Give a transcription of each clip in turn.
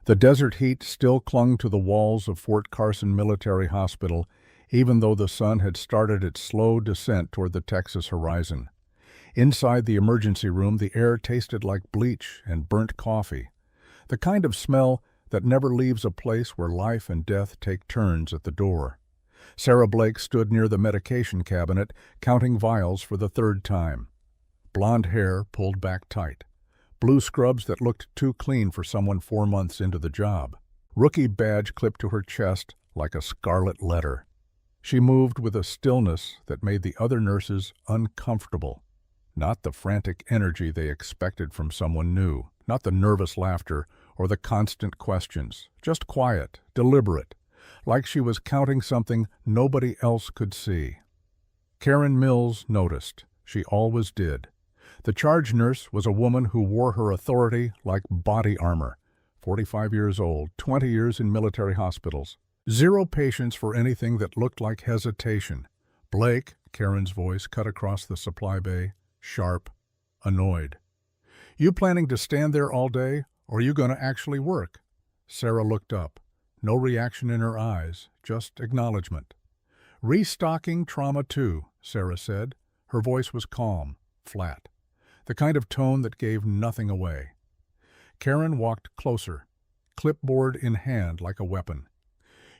The desert heat still clung to the walls of Fort Carson Military Hospital, even though the sun had started its slow descent toward the Texas horizon. Inside the emergency room, the air tasted like bleach and burnt coffee, the kind of smell that never leaves a place where life and death take turns at the door. Sarah Blake stood near the medication cabinet, counting vials for the third time. Blonde hair pulled back tight. Blue scrubs that looked too clean for someone 4 months into the job. Rookie badge clipped to her chest like a scarlet letter. She moved with a stillness that made the other nurses uncomfortable. Not the frantic energy they expected from someone new, not the nervous laughter or the constant questions, just quiet, deliberate, like she was counting something nobody else could see. Karen Mills noticed. She always did. The charge nurse was a woman who wore her authority like body armor. 45 years old, 20 years in military hospitals. Zero patience for anything that looked like hesitation. Blake, Karen's voice cut across the supply bay, sharp, annoyed. "You planning to stand there all day, or are you going to actually work?" Sarah looked up. No reaction in her eyes, just acknowledgement. "Restocking trauma too," Sarah said. Her voice was calm, flat. The kind of tone that gave nothing away. Karen walked closer, clipboard in hand like a weapon.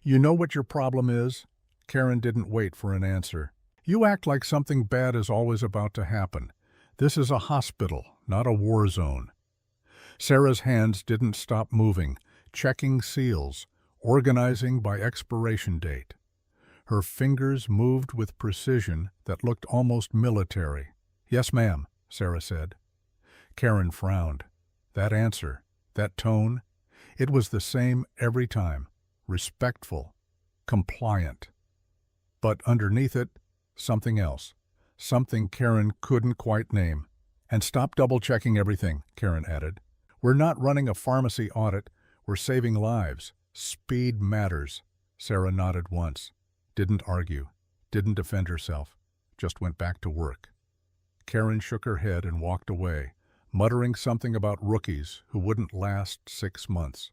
"You know what your problem is?" Karen didn't wait for an answer. "You act like something bad is always about to happen. This is a hospital, not a war zone." Sarah's hands didn't stop moving, checking seals, organizing by expiration date. Her fingers moved with precision that looked almost military. "Yes, ma'am," Sarah said. Karen frowned. That answer, that tone, it was the same every time. Respectful, compliant. But underneath it, something else. Something Karen couldn't quite name. "And stop double-checking everything," Karen added. "We're not running a pharmacy audit. We're saving lives. Speed matters." Sarah nodded once. Didn't argue. Didn't defend herself. Just went back to work. Karen shook her head and walked away, muttering something about rookies who wouldn't last 6 months.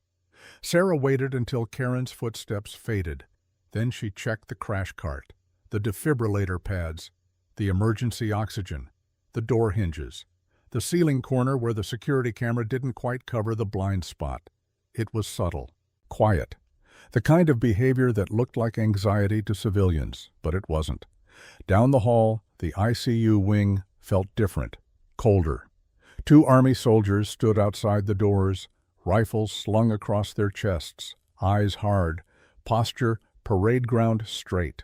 Sarah waited until Karen's footsteps faded. Then she checked the crash cart, the defibrillator pads, the emergency oxygen, the door hinges, the ceiling corner where the security camera didn't quite cover the blind spot. It was subtle, quiet, the kind of behavior that looked like anxiety to civilians, but it wasn't. Down the hall, the ICU wing felt different, colder. 2 Army soldiers stood outside the doors, rifles slung across their chests, eyes hard, posture parade ground straight.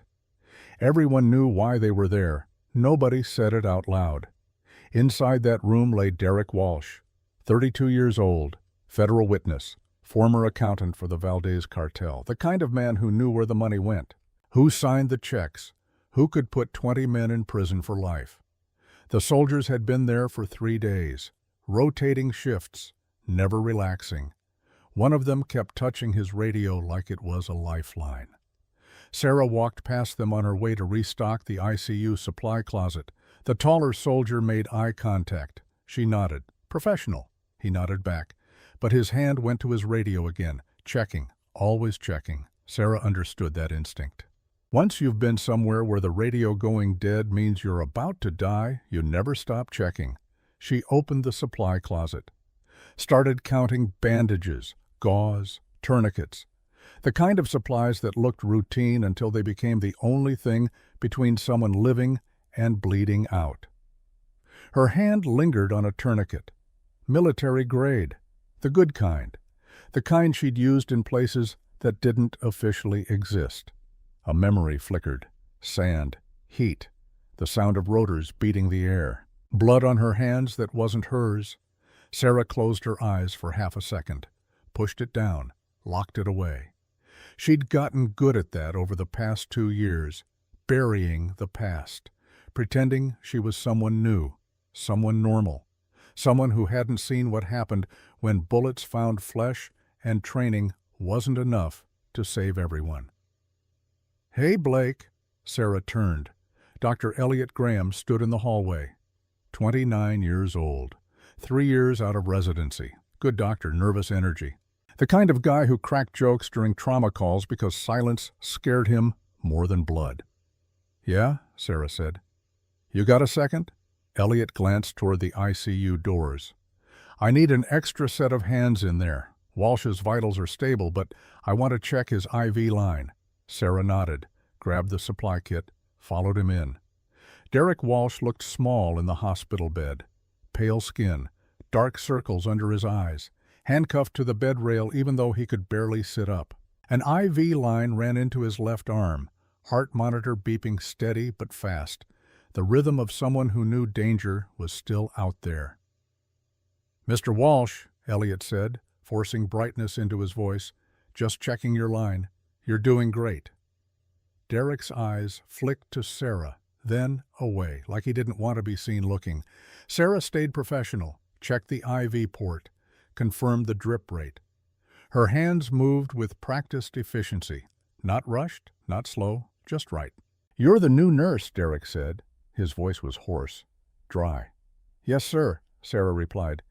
Everyone knew why they were there. Nobody said it out loud. Inside that room lay Derek Walsh, 32 years old, federal witness, former accountant for the Valdez cartel, the kind of man who knew where the money went, who signed the checks, who could put 20 men in prison for life. The soldiers had been there for 3 days, rotating shifts, never relaxing. One of them kept touching his radio like it was a lifeline. Sarah walked past them on her way to restock the ICU supply closet. The taller soldier made eye contact. She nodded. "Professional." He nodded back. But his hand went to his radio again, checking, always checking. Sarah understood that instinct. Once you've been somewhere where the radio going dead means you're about to die, you never stop checking. She opened the supply closet, started counting bandages, gauze, tourniquets, the kind of supplies that looked routine until they became the only thing between someone living and bleeding out. Her hand lingered on a tourniquet, military grade, the good kind, the kind she'd used in places that didn't officially exist. A memory flickered. Sand, heat, the sound of rotors beating the air. Blood on her hands that wasn't hers. Sarah closed her eyes for half a second, pushed it down, locked it away. She'd gotten good at that over the past 2 years, burying the past, pretending she was someone new, someone normal, someone who hadn't seen what happened when bullets found flesh and training wasn't enough to save everyone. "Hey, Blake." Sarah turned. Dr. Elliot Graham stood in the hallway. 29 years old. 3 years out of residency. Good doctor, nervous energy. The kind of guy who cracked jokes during trauma calls because silence scared him more than blood. "Yeah," Sarah said. "You got a second?" Elliot glanced toward the ICU doors. "I need an extra set of hands in there. Walsh's vitals are stable, but I want to check his IV line." Sarah nodded, grabbed the supply kit, followed him in. Derek Walsh looked small in the hospital bed. Pale skin, dark circles under his eyes, handcuffed to the bed rail even though he could barely sit up. An IV line ran into his left arm, heart monitor beeping steady but fast, the rhythm of someone who knew danger was still out there. "Mr. Walsh," Elliot said, forcing brightness into his voice, "just checking your line. You're doing great." Derek's eyes flicked to Sarah, then away, like he didn't want to be seen looking. Sarah stayed professional, checked the IV port, confirmed the drip rate. Her hands moved with practiced efficiency. Not rushed, not slow, just right. "You're the new nurse," Derek said. His voice was hoarse, dry. "Yes, sir," Sarah replied.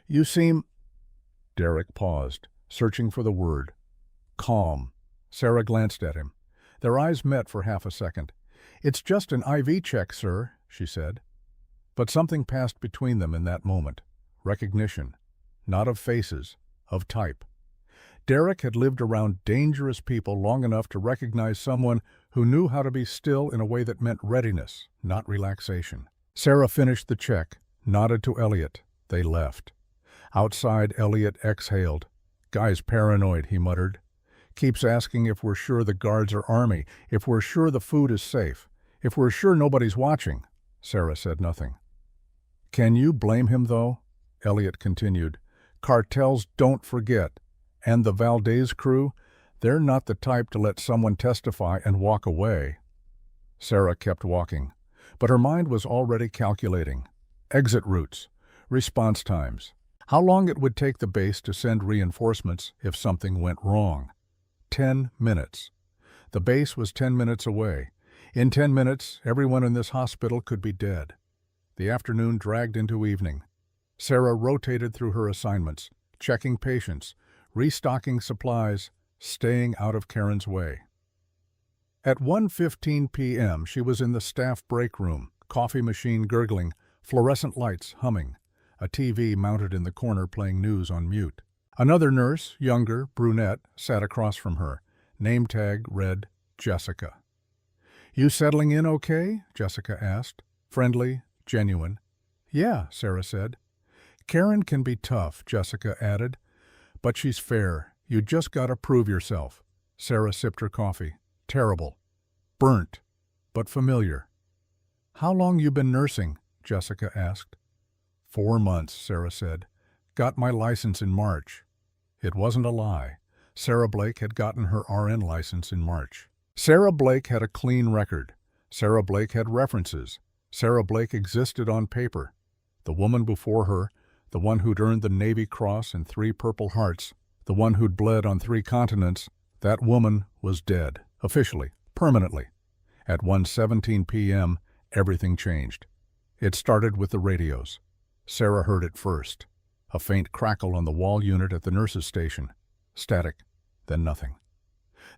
"You seem—" Derek paused, searching for the word. "Calm." Sarah glanced at him. Their eyes met for half a second. "It's just an IV check, sir," she said. But something passed between them in that moment. Recognition. Not of faces, of type. Derek had lived around dangerous people long enough to recognize someone who knew how to be still in a way that meant readiness, not relaxation. Sarah finished the check, nodded to Elliot. They left. Outside, Elliot exhaled. "Guy's paranoid," he muttered. "Keeps asking if we're sure the guards are army, if we're sure the food is safe, if we're sure nobody's watching." Sarah said nothing. "Can you blame him, though?" Elliot continued. "Cartels don't forget. And the Valdez crew, they're not the type to let someone testify and walk away." Sarah kept walking, but her mind was already calculating. Exit routes, response times, how long it would take the base to send reinforcements if something went wrong. 10 minutes. The base was 10 minutes away. In 10 minutes, everyone in this hospital could be dead. The afternoon dragged into evening. Sarah rotated through her assignments, checking patients, restocking supplies, staying out of Karen's way. At 1:15 p.m., she was in the staff break room, coffee machine gurgling, fluorescent lights humming, a TV mounted in the corner playing news on mute. Another nurse, younger, brunette, sat across from her. Name tag read Jessica. "You settling in okay?" Jessica asked. Friendly, genuine. "Yeah," Sarah said. "Karen can be tough," Jessica added. "But she's fair. You just gotta prove yourself." Sarah sipped her coffee. "Terrible. Burnt. But familiar." "How long you been nursing?" Jessica asked. 4 months, Sarah said. "Got my license in March." It wasn't a lie. Sarah Blake had gotten her RN license in March. Sarah Blake had a clean record. Sarah Blake had references. Sarah Blake existed on paper. The woman before her, the one who'd earned the Navy Cross and 3 Purple Hearts, the one who'd bled on 3 continents, that woman was dead, officially, permanently. At 1:17 p.m., everything changed. It started with the radios. Sarah heard it first. A faint crackle on the wall unit at the nurse's station. Static, then nothing.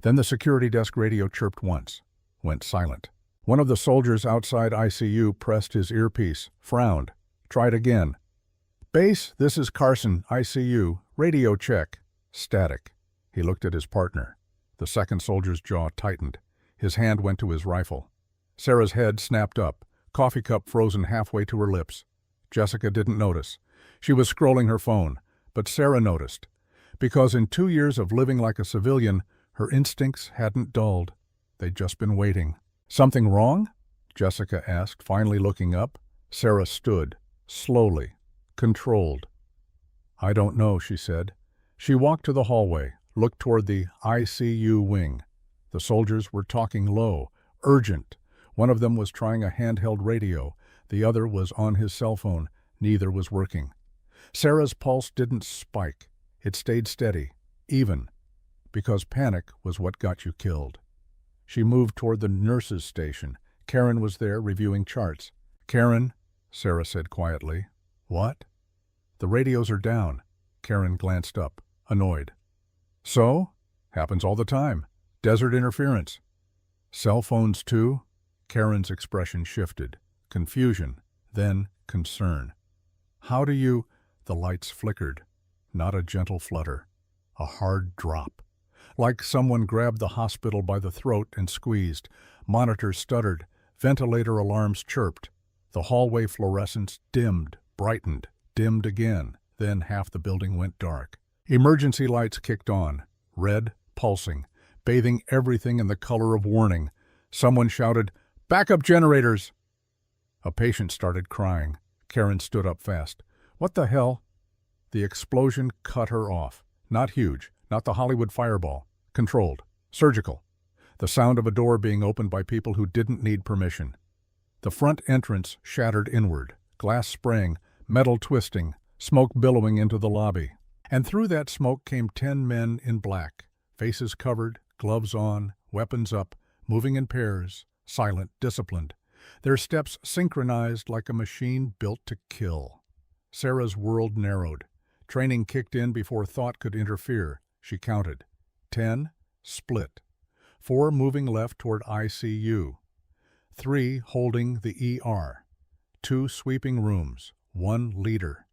Then the security desk radio chirped once, went silent. One of the soldiers outside ICU pressed his earpiece, frowned, tried again. "Base, this is Carson, ICU, radio check." Static. He looked at his partner. The second soldier's jaw tightened. His hand went to his rifle. Sarah's head snapped up, coffee cup frozen halfway to her lips. Jessica didn't notice. She was scrolling her phone, but Sarah noticed. Because in 2 years of living like a civilian, her instincts hadn't dulled. They'd just been waiting. "Something wrong?" Jessica asked, finally looking up. Sarah stood, slowly, controlled. "I don't know," she said. She walked to the hallway, looked toward the ICU wing. The soldiers were talking low, urgent. One of them was trying a handheld radio. The other was on his cell phone. Neither was working. Sarah's pulse didn't spike. It stayed steady, even, because panic was what got you killed. She moved toward the nurse's station. Karen was there, reviewing charts. "Karen," Sarah said quietly. "What?" "The radios are down." Karen glanced up, annoyed. So? Happens all the time. Desert interference. Cell phones too? Karen's expression shifted. Confusion, then concern. How do you... The lights flickered. Not a gentle flutter. A hard drop. Like someone grabbed the hospital by the throat and squeezed. Monitors stuttered. Ventilator alarms chirped. The hallway fluorescents dimmed, brightened, dimmed again. Then half the building went dark. Emergency lights kicked on. Red, pulsing, bathing everything in the color of warning. Someone shouted, "Backup generators!" A patient started crying. Karen stood up fast. What the hell? The explosion cut her off. Not huge, not the Hollywood fireball. Controlled. Surgical. The sound of a door being opened by people who didn't need permission. The front entrance shattered inward. Glass spraying, metal twisting, smoke billowing into the lobby. And through that smoke came 10 men in black. Faces covered, gloves on, weapons up, moving in pairs, silent, disciplined. Their steps synchronized like a machine built to kill. Sarah's world narrowed. Training kicked in before thought could interfere. She counted. 10, split. 4 moving left toward ICU. 3 holding the ER. 2 sweeping rooms. 1 leader.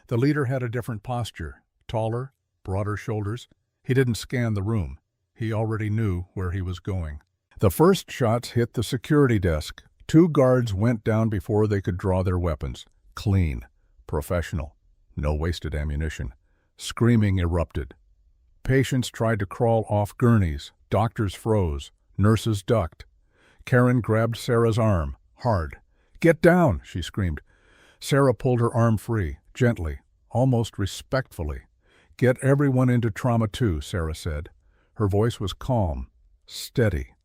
The leader had a different posture. Taller, broader shoulders. He didn't scan the room. He already knew where he was going. The first shots hit the security desk. 2 guards went down before they could draw their weapons. Clean. Professional. No wasted ammunition. Screaming erupted. Patients tried to crawl off gurneys. Doctors froze. Nurses ducked. Karen grabbed Sarah's arm. Hard. "Get down!" she screamed. Sarah pulled her arm free. Gently. Almost respectfully. "Get everyone into trauma too," Sarah said. Her voice was calm. Steady.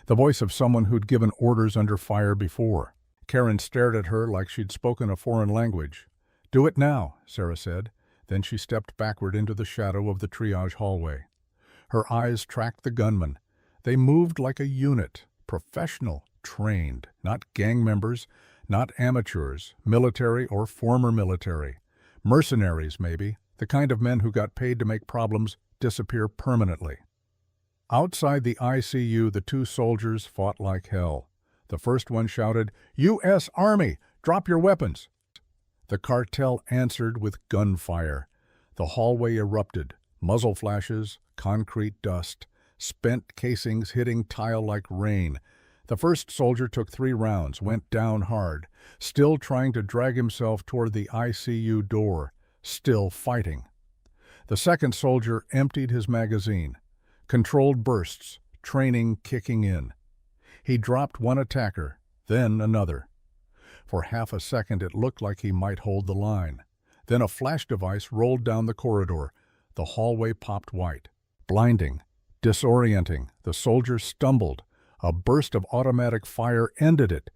The voice of someone who'd given orders under fire before. Karen stared at her like she'd spoken a foreign language. "Do it now," Sarah said. Then she stepped backward into the shadow of the triage hallway. Her eyes tracked the gunmen. They moved like a unit, professional, trained, not gang members, not amateurs, military or former military. Mercenaries, maybe, the kind of men who got paid to make problems disappear permanently. Outside the ICU, the 2 soldiers fought like hell. The first one shouted, "U.S. Army, drop your weapons!" The cartel answered with gunfire. The hallway erupted, muzzle flashes, concrete dust, spent casings hitting tile like rain. The first soldier took 3 rounds, went down hard, still trying to drag himself toward the ICU door, still fighting. The second soldier emptied his magazine. Controlled bursts, training kicking in. He dropped 1 attacker, then another. For half a second it looked like he might hold the line. Then a flash device rolled down the corridor. The hallway popped white. Blinding, disorienting, the soldier stumbled. A burst of automatic fire ended it.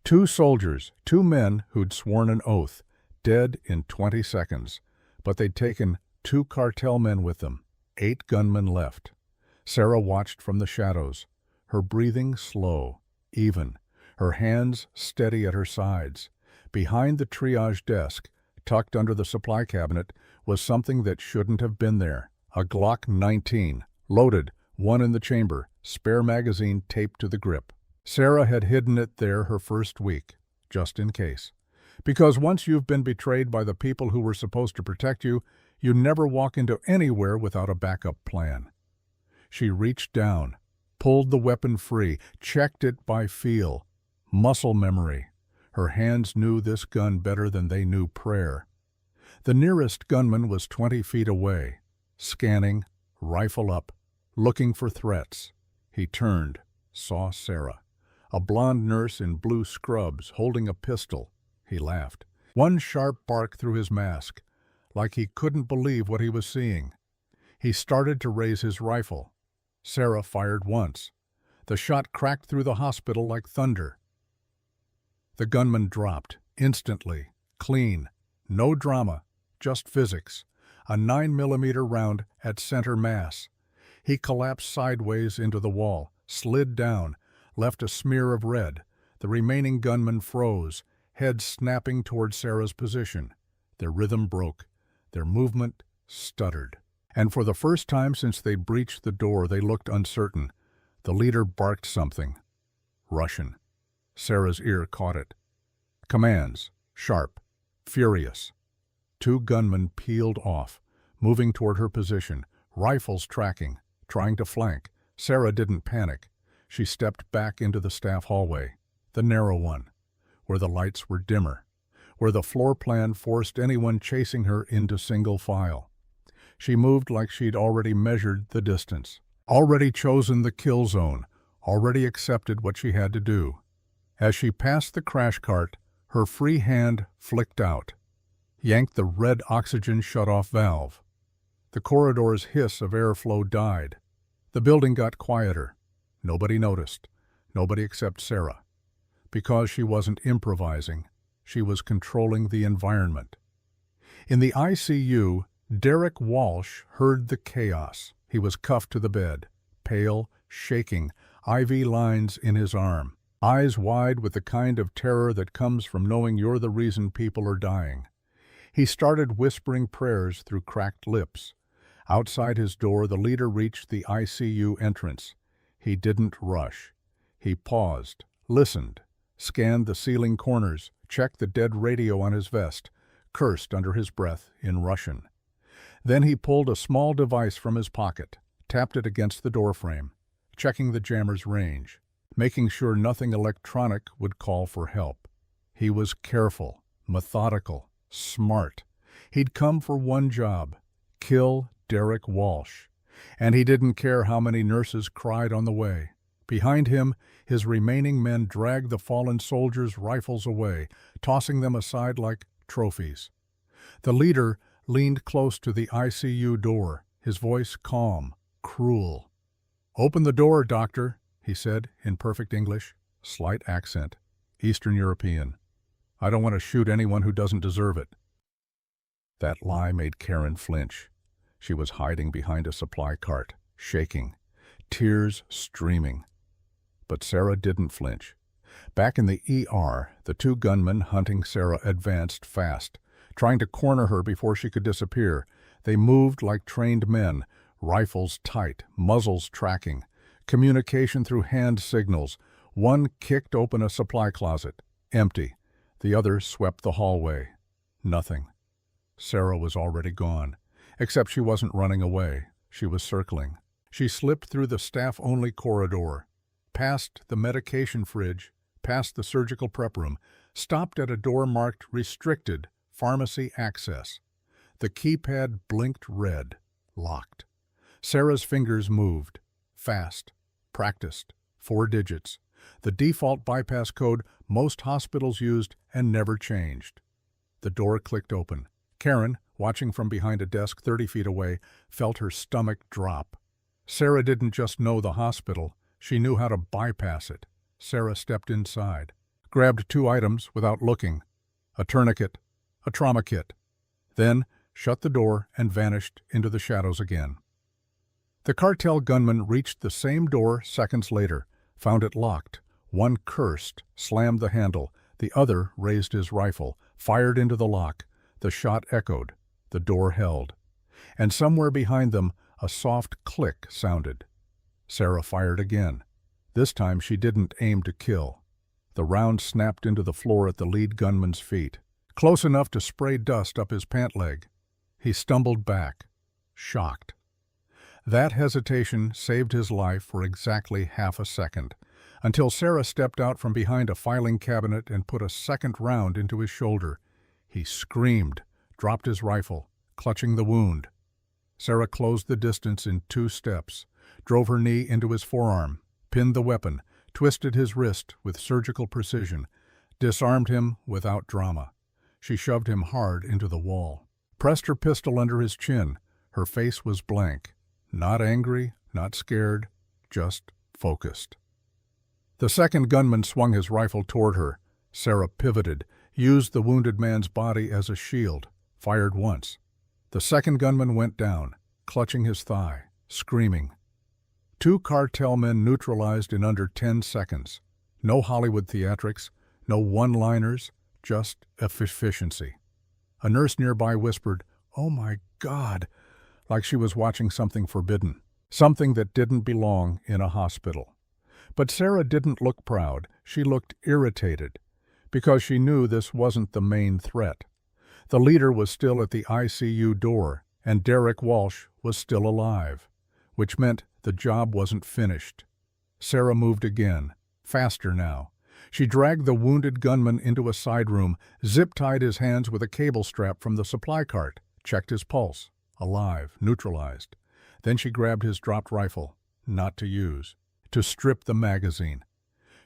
2 soldiers, 2 men who'd sworn an oath, dead in 20 seconds. But they'd taken 2 cartel men with them. 8 gunmen left. Sarah watched from the shadows. Her breathing slow, even. Her hands steady at her sides. Behind the triage desk, tucked under the supply cabinet, was something that shouldn't have been there. A Glock 19, loaded, 1 in the chamber, spare magazine taped to the grip. Sarah had hidden it there her first week, just in case. Because once you've been betrayed by the people who were supposed to protect you, you never walk into anywhere without a backup plan. She reached down, pulled the weapon free, checked it by feel. Muscle memory. Her hands knew this gun better than they knew prayer. The nearest gunman was 20 feet away, scanning, rifle up, looking for threats. He turned, saw Sarah. A blonde nurse in blue scrubs, holding a pistol. He laughed. 1 sharp bark through his mask, like he couldn't believe what he was seeing. He started to raise his rifle. Sarah fired once. The shot cracked through the hospital like thunder. The gunman dropped, instantly, clean. No drama, just physics. A 9mm round at center mass. He collapsed sideways into the wall, slid down, left a smear of red. The remaining gunmen froze, heads snapping toward Sarah's position. Their rhythm broke. Their movement stuttered. And for the first time since they breached the door, they looked uncertain. The leader barked something. Russian. Sarah's ear caught it. Commands. Sharp. Furious. 2 gunmen peeled off, moving toward her position, rifles tracking, trying to flank. Sarah didn't panic. She stepped back into the staff hallway, the narrow one, where the lights were dimmer, where the floor plan forced anyone chasing her into single file. She moved like she'd already measured the distance, already chosen the kill zone, already accepted what she had to do. As she passed the crash cart, her free hand flicked out, yanked the red oxygen shut-off valve. The corridor's hiss of airflow died. The building got quieter. Nobody noticed. Nobody except Sarah. Because she wasn't improvising, she was controlling the environment. In the ICU, Derek Walsh heard the chaos. He was cuffed to the bed, pale, shaking, IV lines in his arm, eyes wide with the kind of terror that comes from knowing you're the reason people are dying. He started whispering prayers through cracked lips. Outside his door, the leader reached the ICU entrance. He didn't rush. He paused, listened, scanned the ceiling corners, checked the dead radio on his vest, cursed under his breath in Russian. Then he pulled a small device from his pocket, tapped it against the doorframe, checking the jammer's range, making sure nothing electronic would call for help. He was careful, methodical, smart. He'd come for one job: kill Derek Walsh. And he didn't care how many nurses cried on the way. Behind him, his remaining men dragged the fallen soldiers' rifles away, tossing them aside like trophies. The leader leaned close to the ICU door, his voice calm, cruel. "Open the door, doctor," he said in perfect English, slight accent, Eastern European. "I don't want to shoot anyone who doesn't deserve it." That lie made Karen flinch. She was hiding behind a supply cart, shaking, tears streaming. But Sarah didn't flinch. Back in the ER, the 2 gunmen hunting Sarah advanced fast, trying to corner her before she could disappear. They moved like trained men, rifles tight, muzzles tracking, communication through hand signals. One kicked open a supply closet, empty. The other swept the hallway. Nothing. Sarah was already gone. Except she wasn't running away. She was circling. She slipped through the staff-only corridor, past the medication fridge, past the surgical prep room, stopped at a door marked Restricted Pharmacy Access. The keypad blinked red, locked. Sarah's fingers moved, fast, practiced, 4 digits, the default bypass code most hospitals used and never changed. The door clicked open. Karen, watching from behind a desk 30 feet away, felt her stomach drop. Sarah didn't just know the hospital, she knew how to bypass it. Sarah stepped inside, grabbed 2 items without looking: a tourniquet, a trauma kit, then shut the door and vanished into the shadows again. The cartel gunman reached the same door seconds later, found it locked. One cursed, slammed the handle, the other raised his rifle, fired into the lock. The shot echoed. The door held. And somewhere behind them, a soft click sounded. Sarah fired again. This time she didn't aim to kill. The round snapped into the floor at the lead gunman's feet, close enough to spray dust up his pant leg. He stumbled back, shocked. That hesitation saved his life for exactly half a second, until Sarah stepped out from behind a filing cabinet and put a second round into his shoulder. He screamed, dropped his rifle, clutching the wound. Sarah closed the distance in 2 steps, drove her knee into his forearm, pinned the weapon, twisted his wrist with surgical precision, disarmed him without drama. She shoved him hard into the wall, pressed her pistol under his chin. Her face was blank, not angry, not scared, just focused. The second gunman swung his rifle toward her. Sarah pivoted, used the wounded man's body as a shield, fired once. The second gunman went down, clutching his thigh, screaming. 2 cartel men neutralized in under 10 seconds. No Hollywood theatrics, no one-liners, just efficiency. A nurse nearby whispered, "Oh my God," like she was watching something forbidden, something that didn't belong in a hospital. But Sarah didn't look proud. She looked irritated, because she knew this wasn't the main threat. The leader was still at the ICU door, and Derek Walsh was still alive, which meant the job wasn't finished. Sarah moved again, faster now. She dragged the wounded gunman into a side room, zip-tied his hands with a cable strap from the supply cart, checked his pulse. Alive, neutralized. Then she grabbed his dropped rifle, not to use, to strip the magazine.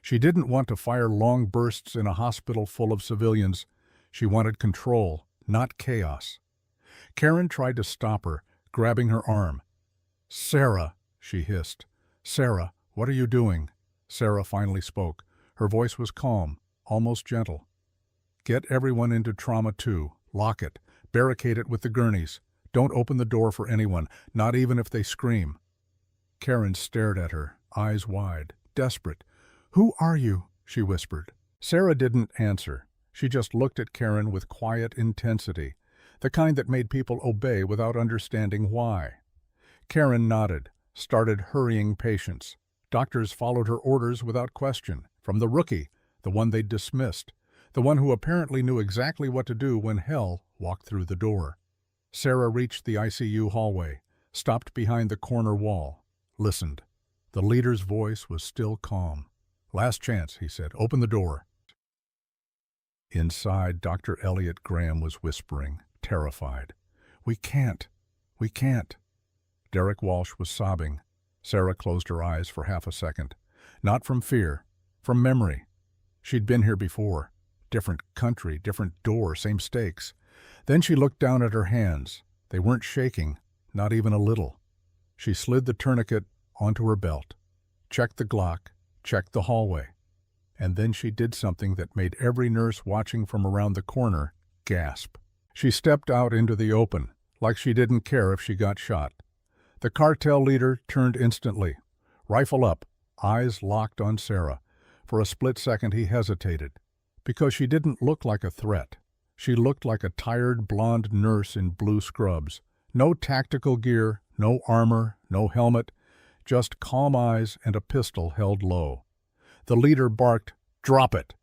She didn't want to fire long bursts in a hospital full of civilians. She wanted control, not chaos. Karen tried to stop her, grabbing her arm. "Sarah," she hissed. "Sarah, what are you doing?" Sarah finally spoke. Her voice was calm, almost gentle. "Get everyone into trauma 2. Lock it. Barricade it with the gurneys. Don't open the door for anyone, not even if they scream." Karen stared at her, eyes wide, desperate. "Who are you?" she whispered. Sarah didn't answer. She just looked at Karen with quiet intensity, the kind that made people obey without understanding why. Karen nodded, started hurrying patients. Doctors followed her orders without question, from the rookie, the one they'd dismissed, the one who apparently knew exactly what to do when hell walked through the door. Sarah reached the ICU hallway, stopped behind the corner wall, listened. The leader's voice was still calm. "Last chance," he said. "Open the door." Inside, Dr. Elliot Graham was whispering, terrified. We can't. Derek Walsh was sobbing. Sarah closed her eyes for half a second. Not from fear, from memory. She'd been here before. Different country, different door, same stakes. Then she looked down at her hands. They weren't shaking, not even a little. She slid the tourniquet onto her belt, checked the Glock, checked the hallway. And then she did something that made every nurse watching from around the corner gasp. She stepped out into the open, like she didn't care if she got shot. The cartel leader turned instantly. Rifle up, eyes locked on Sarah. For a split second he hesitated, because she didn't look like a threat. She looked like a tired blonde nurse in blue scrubs. No tactical gear, no armor, no helmet, just calm eyes and a pistol held low. The leader barked, "Drop it!"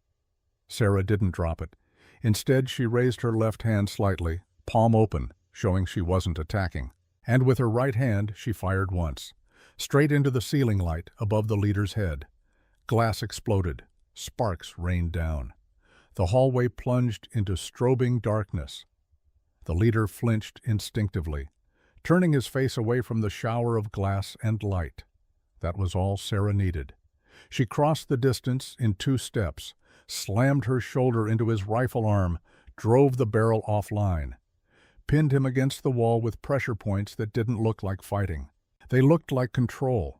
Sarah didn't drop it. Instead, she raised her left hand slightly, palm open, showing she wasn't attacking. And with her right hand, she fired once, straight into the ceiling light above the leader's head. Glass exploded. Sparks rained down. The hallway plunged into strobing darkness. The leader flinched instinctively, turning his face away from the shower of glass and light. That was all Sarah needed. She crossed the distance in 2 steps, slammed her shoulder into his rifle arm, drove the barrel offline, pinned him against the wall with pressure points that didn't look like fighting. They looked like control.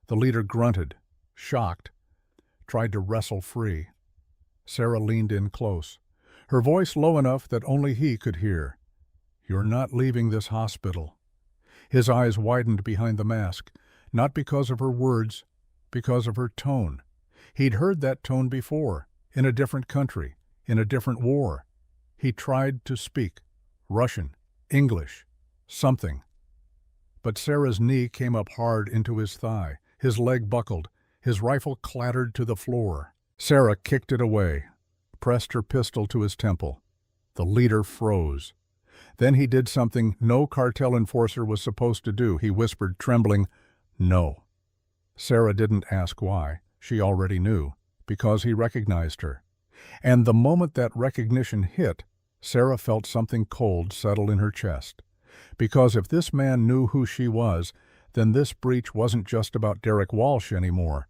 The leader grunted, shocked, tried to wrestle free. Sarah leaned in close, her voice low enough that only he could hear. "You're not leaving this hospital." His eyes widened behind the mask, not because of her words, because of her tone. He'd heard that tone before, in a different country, in a different war. He tried to speak. Russian, English, something. But Sarah's knee came up hard into his thigh. His leg buckled. His rifle clattered to the floor. Sarah kicked it away, pressed her pistol to his temple. The leader froze. Then he did something no cartel enforcer was supposed to do. He whispered, trembling, "No." Sarah didn't ask why. She already knew, because he recognized her. And the moment that recognition hit, Sarah felt something cold settle in her chest. Because if this man knew who she was, then this breach wasn't just about Derek Walsh anymore.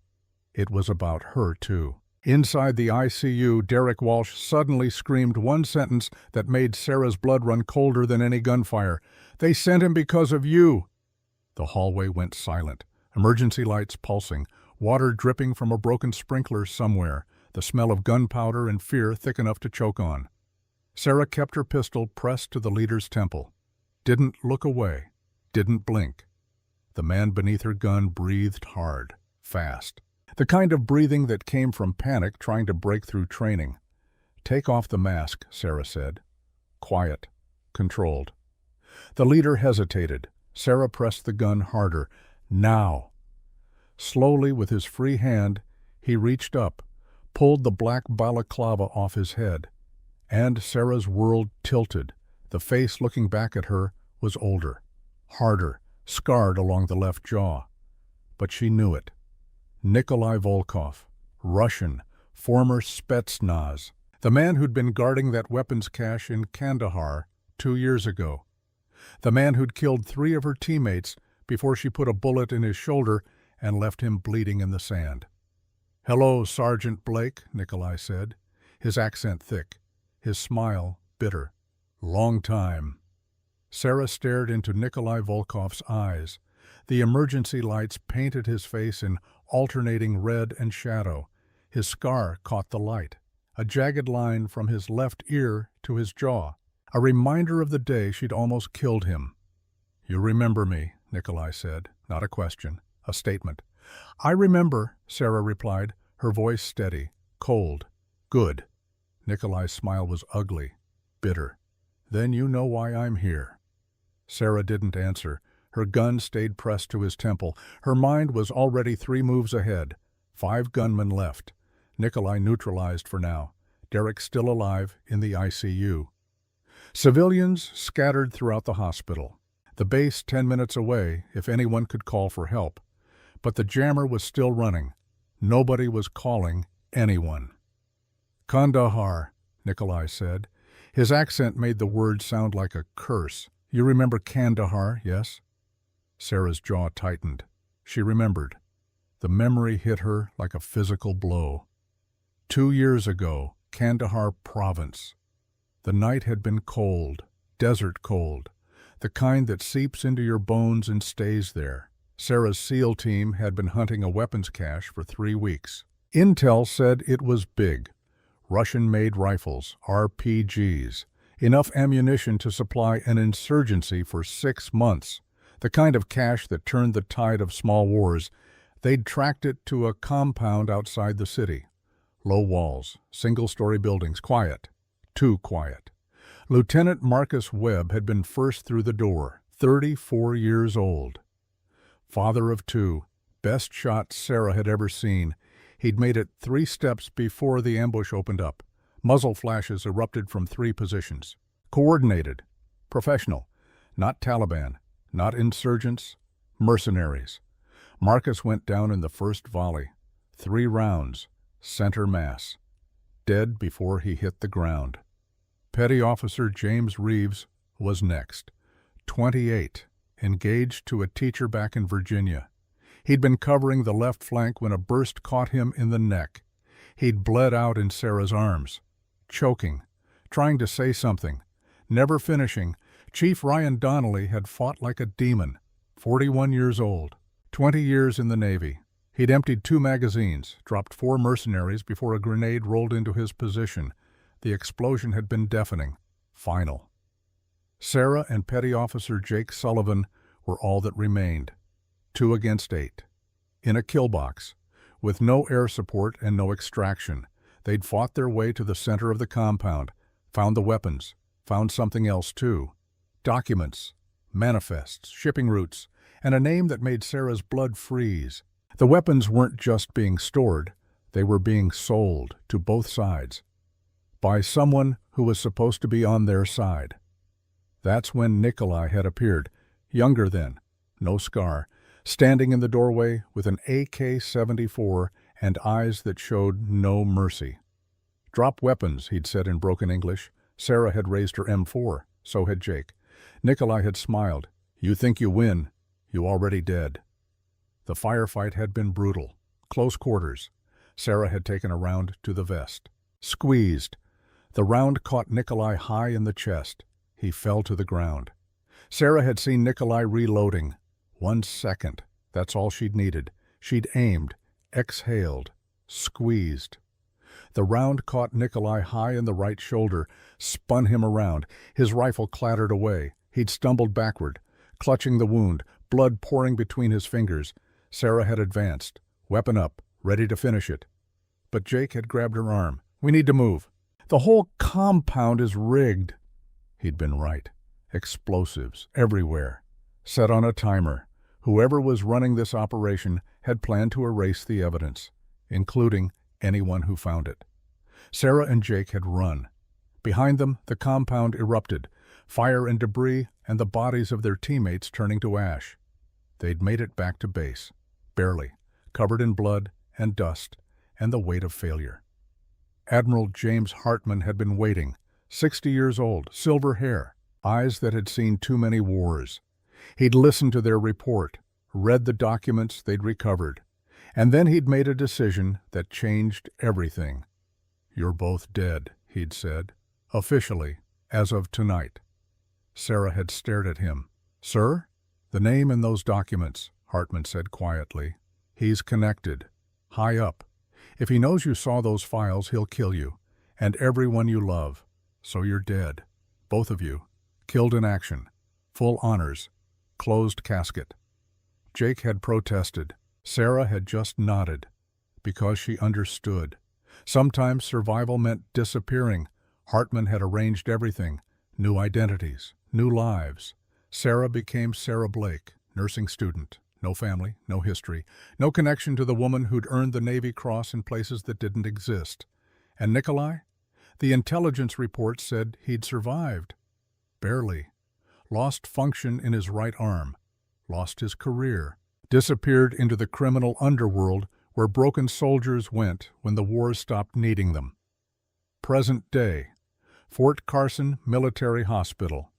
It was about her, too. Inside the ICU, Derek Walsh suddenly screamed one sentence that made Sarah's blood run colder than any gunfire. "They sent him because of you." The hallway went silent, emergency lights pulsing, water dripping from a broken sprinkler somewhere, the smell of gunpowder and fear thick enough to choke on. Sarah kept her pistol pressed to the leader's temple. Didn't look away, didn't blink. The man beneath her gun breathed hard, fast. The kind of breathing that came from panic trying to break through training. "Take off the mask," Sarah said. Quiet, controlled. The leader hesitated, Sarah pressed the gun harder. Now! Slowly, with his free hand, he reached up, pulled the black balaclava off his head. And Sarah's world tilted. The face looking back at her was older, harder, scarred along the left jaw. But she knew it. Nikolai Volkov, Russian, former Spetsnaz, the man who'd been guarding that weapons cache in Kandahar 2 years ago. The man who'd killed 3 of her teammates before she put a bullet in his shoulder and left him bleeding in the sand. "Hello, Sergeant Blake," Nikolai said, his accent thick, his smile bitter. "Long time." Sarah stared into Nikolai Volkov's eyes. The emergency lights painted his face in alternating red and shadow. His scar caught the light, a jagged line from his left ear to his jaw, a reminder of the day she'd almost killed him. "You remember me," Nikolai said, not a question, a statement. "I remember," Sarah replied, her voice steady, cold. "Good." Nikolai's smile was ugly, bitter. "Then you know why I'm here." Sarah didn't answer. Her gun stayed pressed to his temple. Her mind was already 3 moves ahead. 5 gunmen left. Nikolai neutralized for now. Derek still alive in the ICU. Civilians scattered throughout the hospital. The base 10 minutes away, if anyone could call for help. But the jammer was still running. Nobody was calling anyone. "Kandahar," Nikolai said. His accent made the word sound like a curse. "You remember Kandahar, yes?" Sarah's jaw tightened. She remembered. The memory hit her like a physical blow. 2 years ago, Kandahar province. The night had been cold, desert cold, the kind that seeps into your bones and stays there. Sarah's SEAL team had been hunting a weapons cache for 3 weeks. Intel said it was big. Russian-made rifles, RPGs, enough ammunition to supply an insurgency for 6 months. The kind of cache that turned the tide of small wars. They'd tracked it to a compound outside the city. Low walls, single-story buildings, quiet. Too quiet. Lieutenant Marcus Webb had been first through the door, 34 years old. Father of 2, best shot Sarah had ever seen. He'd made it 3 steps before the ambush opened up. Muzzle flashes erupted from 3 positions. Coordinated. Professional. Not Taliban. Not insurgents. Mercenaries. Marcus went down in the first volley. 3 rounds. Center mass. Dead before he hit the ground. Petty Officer James Reeves was next. 28. Engaged to a teacher back in Virginia. He'd been covering the left flank when a burst caught him in the neck. He'd bled out in Sarah's arms. Choking. Trying to say something. Never finishing. Chief Ryan Donnelly had fought like a demon. 41 years old. 20 years in the Navy. He'd emptied 2 magazines, dropped 4 mercenaries before a grenade rolled into his position. The explosion had been deafening. Final. Sarah and Petty Officer Jake Sullivan were all that remained. 2 against 8. In a kill box. With no air support and no extraction. They'd fought their way to the center of the compound, found the weapons, found something else too. Documents, manifests, shipping routes, and a name that made Sarah's blood freeze. The weapons weren't just being stored, they were being sold to both sides. By someone who was supposed to be on their side. That's when Nikolai had appeared, younger then, no scar, standing in the doorway with an AK-74 and eyes that showed no mercy. "Drop weapons," he'd said in broken English. Sarah had raised her M4, so had Jake. Nikolai had smiled. "You think you win, you already dead." The firefight had been brutal. Close quarters. Sarah had taken a round to the vest. Squeezed. The round caught Nikolai high in the chest. He fell to the ground. Sarah had seen Nikolai reloading. 1 second. That's all she'd needed. She'd aimed, exhaled, squeezed. The round caught Nikolai high in the right shoulder, spun him around. His rifle clattered away. He'd stumbled backward, clutching the wound, blood pouring between his fingers. Sarah had advanced, weapon up, ready to finish it. But Jake had grabbed her arm. "We need to move. The whole compound is rigged." He'd been right. Explosives everywhere. set on a timer. Whoever was running this operation had planned to erase the evidence, including anyone who found it. Sarah and Jake had run. Behind them, the compound erupted, fire and debris and the bodies of their teammates turning to ash. They'd made it back to base, barely, covered in blood and dust and the weight of failure. Admiral James Hartman had been waiting, 60 years old, silver hair, eyes that had seen too many wars. He'd listened to their report, read the documents they'd recovered, and then he'd made a decision that changed everything. "You're both dead," he'd said, "officially, as of tonight." Sarah had stared at him. "Sir?" "The name in those documents," Hartman said quietly. "He's connected. High up. If he knows you saw those files, he'll kill you, and everyone you love. So you're dead. Both of you. Killed in action. Full honors. Closed casket." Jake had protested. Sarah had just nodded, because she understood. Sometimes survival meant disappearing. Hartman had arranged everything. New identities, new lives. Sarah became Sarah Blake, nursing student. No family, no history, no connection to the woman who'd earned the Navy Cross in places that didn't exist. And Nikolai? The intelligence report said he'd survived. Barely. Lost function in his right arm. Lost his career. Disappeared into the criminal underworld where broken soldiers went when the wars stopped needing them. Present day. Fort Carson Military Hospital.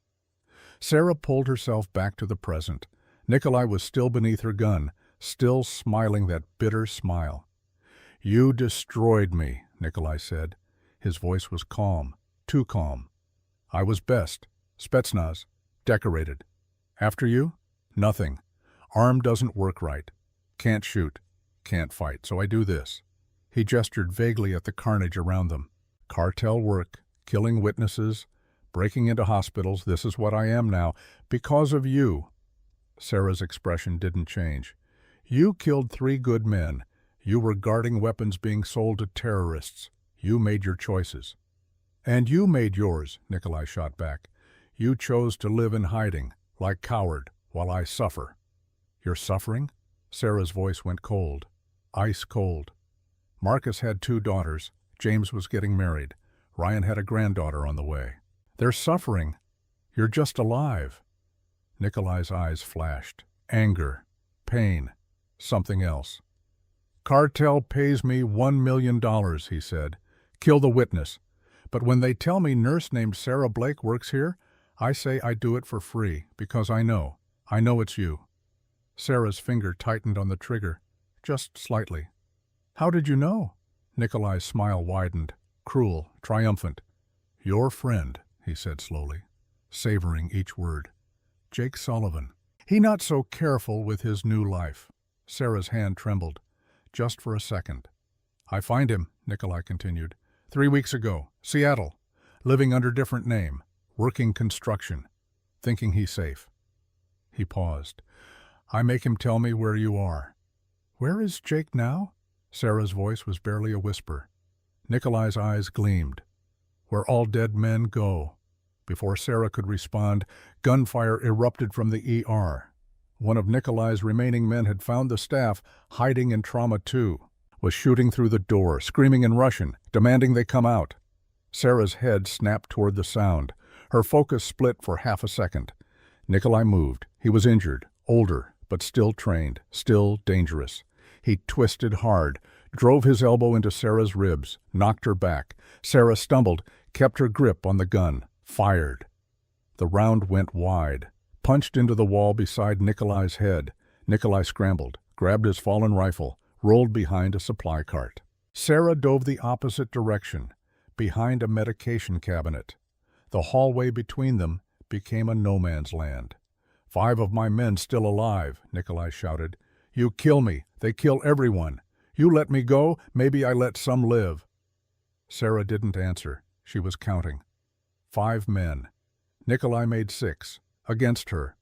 Sarah pulled herself back to the present. Nikolai was still beneath her gun, still smiling that bitter smile. "You destroyed me," Nikolai said. His voice was calm, too calm. "I was best. Spetsnaz. Decorated. After you? Nothing. Arm doesn't work right. Can't shoot. Can't fight, so I do this." He gestured vaguely at the carnage around them. "Cartel work, killing witnesses, breaking into hospitals. This is what I am now. Because of you." Sarah's expression didn't change. "You killed 3 good men. You were guarding weapons being sold to terrorists. You made your choices." "And you made yours," Nikolai shot back. "You chose to live in hiding, like coward, while I suffer." "You're suffering?" Sarah's voice went cold. Ice cold. Marcus had 2 daughters. James was getting married. Ryan had a granddaughter on the way. "They're suffering. You're just alive." Nikolai's eyes flashed. Anger. Pain. Something else. "Cartel pays me $1 million, he said. "Kill the witness. But when they tell me nurse named Sarah Blake works here, I say I do it for free, because I know. I know it's you." Sarah's finger tightened on the trigger, just slightly. "How did you know?" Nikolai's smile widened, cruel, triumphant. "Your friend," he said slowly, savoring each word. "Jake Sullivan. He not so careful with his new life." Sarah's hand trembled, just for a second. "I find him," Nikolai continued, 3 weeks ago, Seattle, living under different name, working construction, thinking he's safe." He paused. "I make him tell me where you are." "Where is Jake now?" Sarah's voice was barely a whisper. Nikolai's eyes gleamed. "Where all dead men go." Before Sarah could respond, gunfire erupted from the ER. One of Nikolai's remaining men had found the staff hiding in Trauma 2, was shooting through the door, screaming in Russian, demanding they come out. Sarah's head snapped toward the sound. Her focus split for half a second. Nikolai moved. He was injured, older, but still trained, still dangerous. He twisted hard, drove his elbow into Sarah's ribs, knocked her back. Sarah stumbled, kept her grip on the gun, fired. The round went wide, punched into the wall beside Nikolai's head. Nikolai scrambled, grabbed his fallen rifle, rolled behind a supply cart. Sarah dove the opposite direction, behind a medication cabinet. The hallway between them became a no-man's land. "5 of my men still alive," Nikolai shouted. "You kill me, they kill everyone. You let me go, maybe I let some live." Sarah didn't answer. She was counting. 5 men. Nikolai made 6, against her,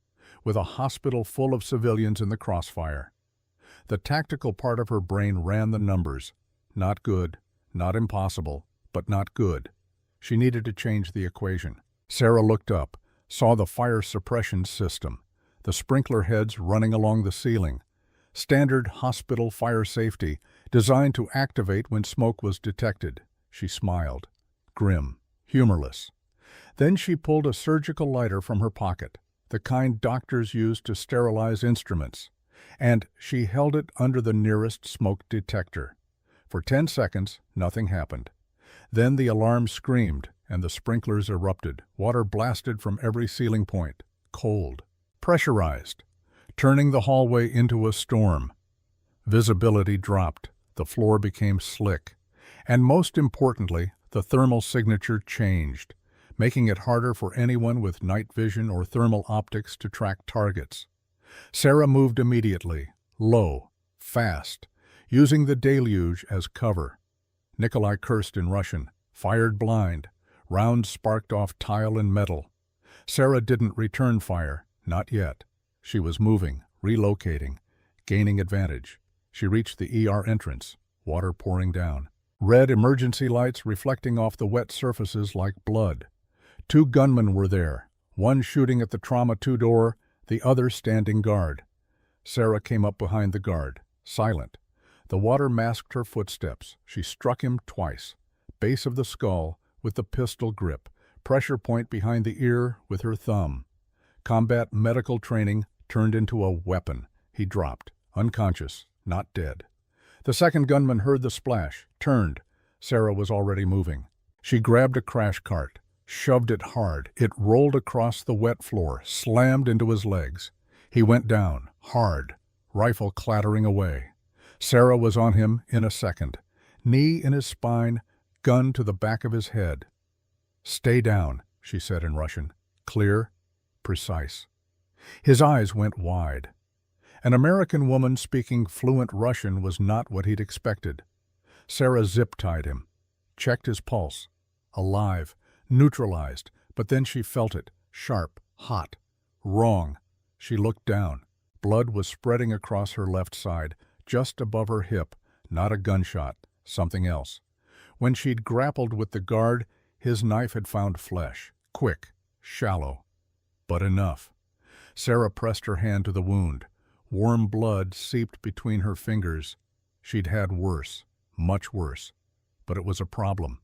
with a hospital full of civilians in the crossfire. The tactical part of her brain ran the numbers. Not good, not impossible, but not good. She needed to change the equation. Sarah looked up, saw the fire suppression system. the sprinkler heads running along the ceiling. Standard hospital fire safety, designed to activate when smoke was detected. She smiled. Grim, humorless. Then she pulled a surgical lighter from her pocket, the kind doctors use to sterilize instruments, and she held it under the nearest smoke detector. For 10 seconds, nothing happened. Then the alarm screamed, and the sprinklers erupted. Water blasted from every ceiling point. Cold. Pressurized. Turning the hallway into a storm. Visibility dropped. The floor became slick. And most importantly, the thermal signature changed, making it harder for anyone with night vision or thermal optics to track targets. Sarah moved immediately, low, fast, using the deluge as cover. Nikolai cursed in Russian, fired blind. Rounds sparked off tile and metal. Sarah didn't return fire, not yet. She was moving, relocating, gaining advantage. She reached the ER entrance, water pouring down. Red emergency lights reflecting off the wet surfaces like blood. 2 gunmen were there, one shooting at the Trauma 2 door, the other standing guard. Sarah came up behind the guard, silent. The water masked her footsteps. She struck him twice, base of the skull with the pistol grip, pressure point behind the ear with her thumb. Combat medical training turned into a weapon. He dropped, unconscious, not dead. The second gunman heard the splash, turned. Sarah was already moving. She grabbed a crash cart, shoved it hard. It rolled across the wet floor, slammed into his legs. He went down, hard, rifle clattering away. Sarah was on him in a second. Knee in his spine, gun to the back of his head. "Stay down," she said in Russian. Clear, precise. His eyes went wide. An American woman speaking fluent Russian was not what he'd expected. Sarah zip-tied him, checked his pulse. Alive, neutralized, but then she felt it, sharp, hot. Wrong. She looked down. Blood was spreading across her left side, just above her hip. Not a gunshot, something else. When she'd grappled with the guard, his knife had found flesh. Quick, shallow, but enough. Sarah pressed her hand to the wound. Warm blood seeped between her fingers. She'd had worse, much worse, but it was a problem.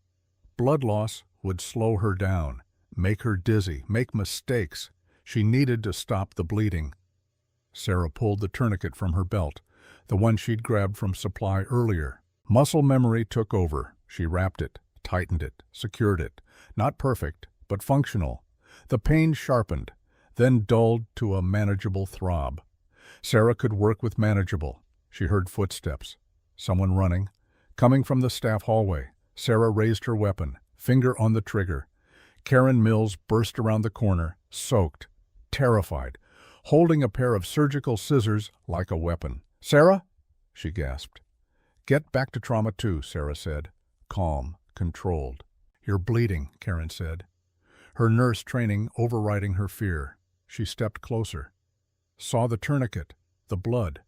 Blood loss would slow her down, make her dizzy, make mistakes. She needed to stop the bleeding. Sarah pulled the tourniquet from her belt, the one she'd grabbed from supply earlier. Muscle memory took over. She wrapped it, tightened it, secured it. Not perfect, but functional. The pain sharpened, then dulled to a manageable throb. Sarah could work with manageable. She heard footsteps. Someone running. Coming from the staff hallway. Sarah raised her weapon, finger on the trigger. Karen Mills burst around the corner, soaked, terrified, holding a pair of surgical scissors like a weapon. "Sarah?" she gasped. "Get back to Trauma 2, Sarah said. Calm, controlled. "You're bleeding," Karen said. Her nurse training overriding her fear. She stepped closer. Saw the tourniquet, the blood.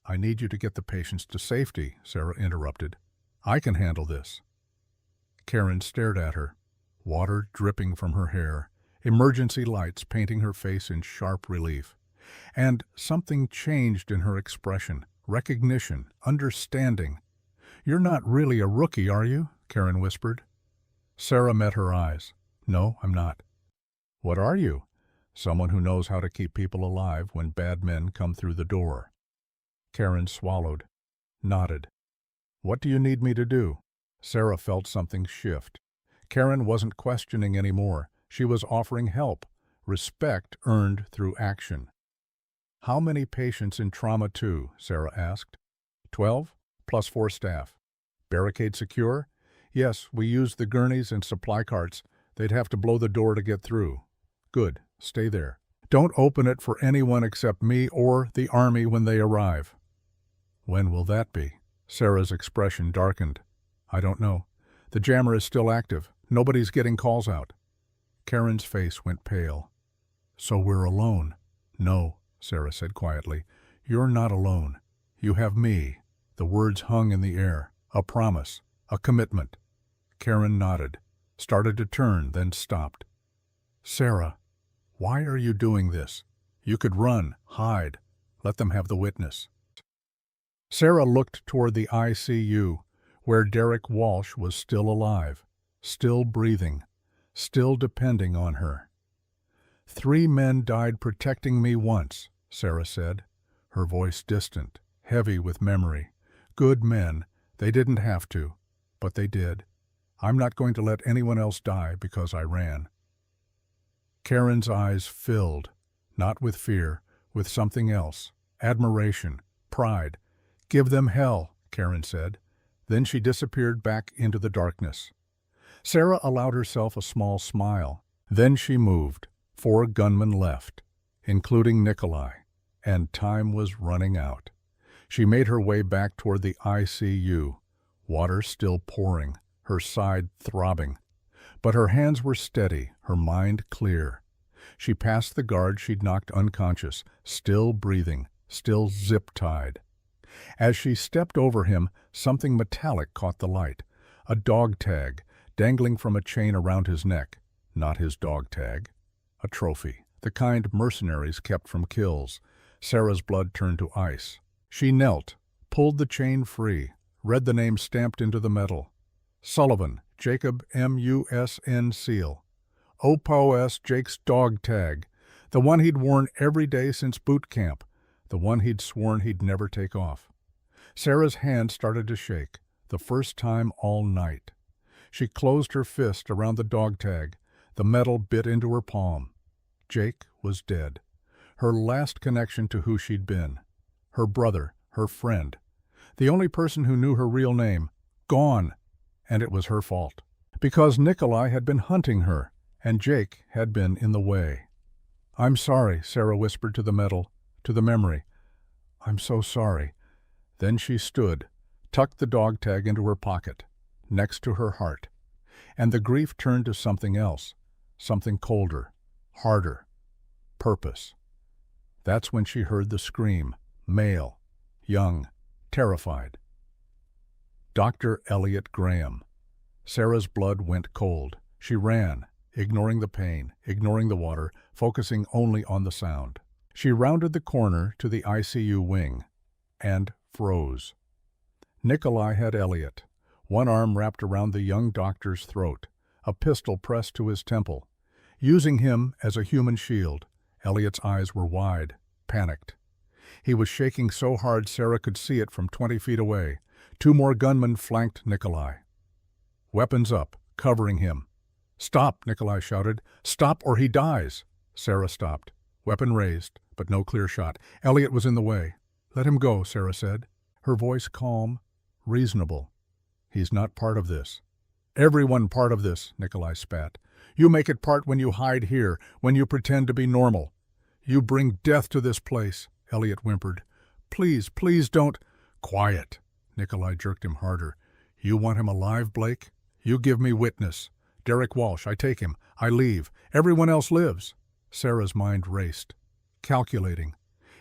I need you to get the patients to safety," Sarah interrupted. "I can handle this." Karen stared at her, water dripping from her hair, emergency lights painting her face in sharp relief. And something changed in her expression, recognition, understanding. "You're not really a rookie, are you?" Karen whispered. Sarah met her eyes. "No, I'm not." "What are you?" "Someone who knows how to keep people alive when bad men come through the door." Karen swallowed, nodded. "What do you need me to do?" Sarah felt something shift. Karen wasn't questioning anymore. She was offering help, respect earned through action. "How many patients in Trauma 2?" Sarah asked. 12, plus 4 staff. "Barricade secure?" "Yes, we used the gurneys and supply carts. They'd have to blow the door to get through." "Good, stay there. Don't open it for anyone except me or the army when they arrive." "When will that be?" Sarah's expression darkened. "I don't know. The jammer is still active. Nobody's getting calls out." Karen's face went pale. "So we're alone?" "No," Sarah said quietly. "You're not alone. You have me." The words hung in the air. A promise. A commitment. Karen nodded, started to turn, then stopped. "Sarah, why are you doing this? You could run, hide, let them have the witness. Sarah looked toward the ICU, where Derek Walsh was still alive, still breathing, still depending on her. 3 men died protecting me once, Sarah said, her voice distant, heavy with memory. Good men, they didn't have to, but they did. I'm not going to let anyone else die because I ran. Karen's eyes filled, not with fear, with something else, admiration, pride. Give them hell, Karen said. Then she disappeared back into the darkness. Sarah allowed herself a small smile. Then she moved. 4 gunmen left, including Nikolai, and time was running out. She made her way back toward the ICU, water still pouring, her side throbbing. But her hands were steady, her mind clear. She passed the guard she'd knocked unconscious, still breathing, still zip-tied. As she stepped over him, something metallic caught the light. A dog tag, dangling from a chain around his neck. Not his dog tag. A trophy, the kind mercenaries kept from kills. Sarah's blood turned to ice. She knelt, pulled the chain free, read the name stamped into the metal. Sullivan, Jacob M.U.S.N. Seal. O.P.O.S. Jake's dog tag, the one he'd worn every day since boot camp, the one he'd sworn he'd never take off. Sarah's hand started to shake, the first time all night. She closed her fist around the dog tag. The metal bit into her palm. Jake was dead. Her last connection to who she'd been. Her brother, her friend. The only person who knew her real name. Gone. And it was her fault. Because Nikolai had been hunting her, and Jake had been in the way. I'm sorry, Sarah whispered to the metal, to the memory. I'm so sorry. Then she stood, tucked the dog tag into her pocket, next to her heart. And the grief turned to something else, something colder, harder. Purpose. That's when she heard the scream, male, young, terrified. Dr. Elliot Graham. Sarah's blood went cold. She ran, ignoring the pain, ignoring the water, focusing only on the sound. She rounded the corner to the ICU wing and froze. Nikolai had Elliot, one arm wrapped around the young doctor's throat, a pistol pressed to his temple. Using him as a human shield, Elliot's eyes were wide, panicked. He was shaking so hard Sarah could see it from 20 feet away. 2 more gunmen flanked Nikolai. Weapons up, covering him. Stop, Nikolai shouted. Stop or he dies. Sarah stopped, weapon raised, but no clear shot. Elliot was in the way. Let him go, Sarah said, her voice calm, reasonable. He's not part of this. Everyone part of this, Nikolai spat. You make it part when you hide here, when you pretend to be normal. You bring death to this place, Elliot whimpered. Please, please don't. Quiet. Nikolai jerked him harder. You want him alive, Blake? You give me witness. Derek Walsh, I take him. I leave. Everyone else lives. Sarah's mind raced, calculating.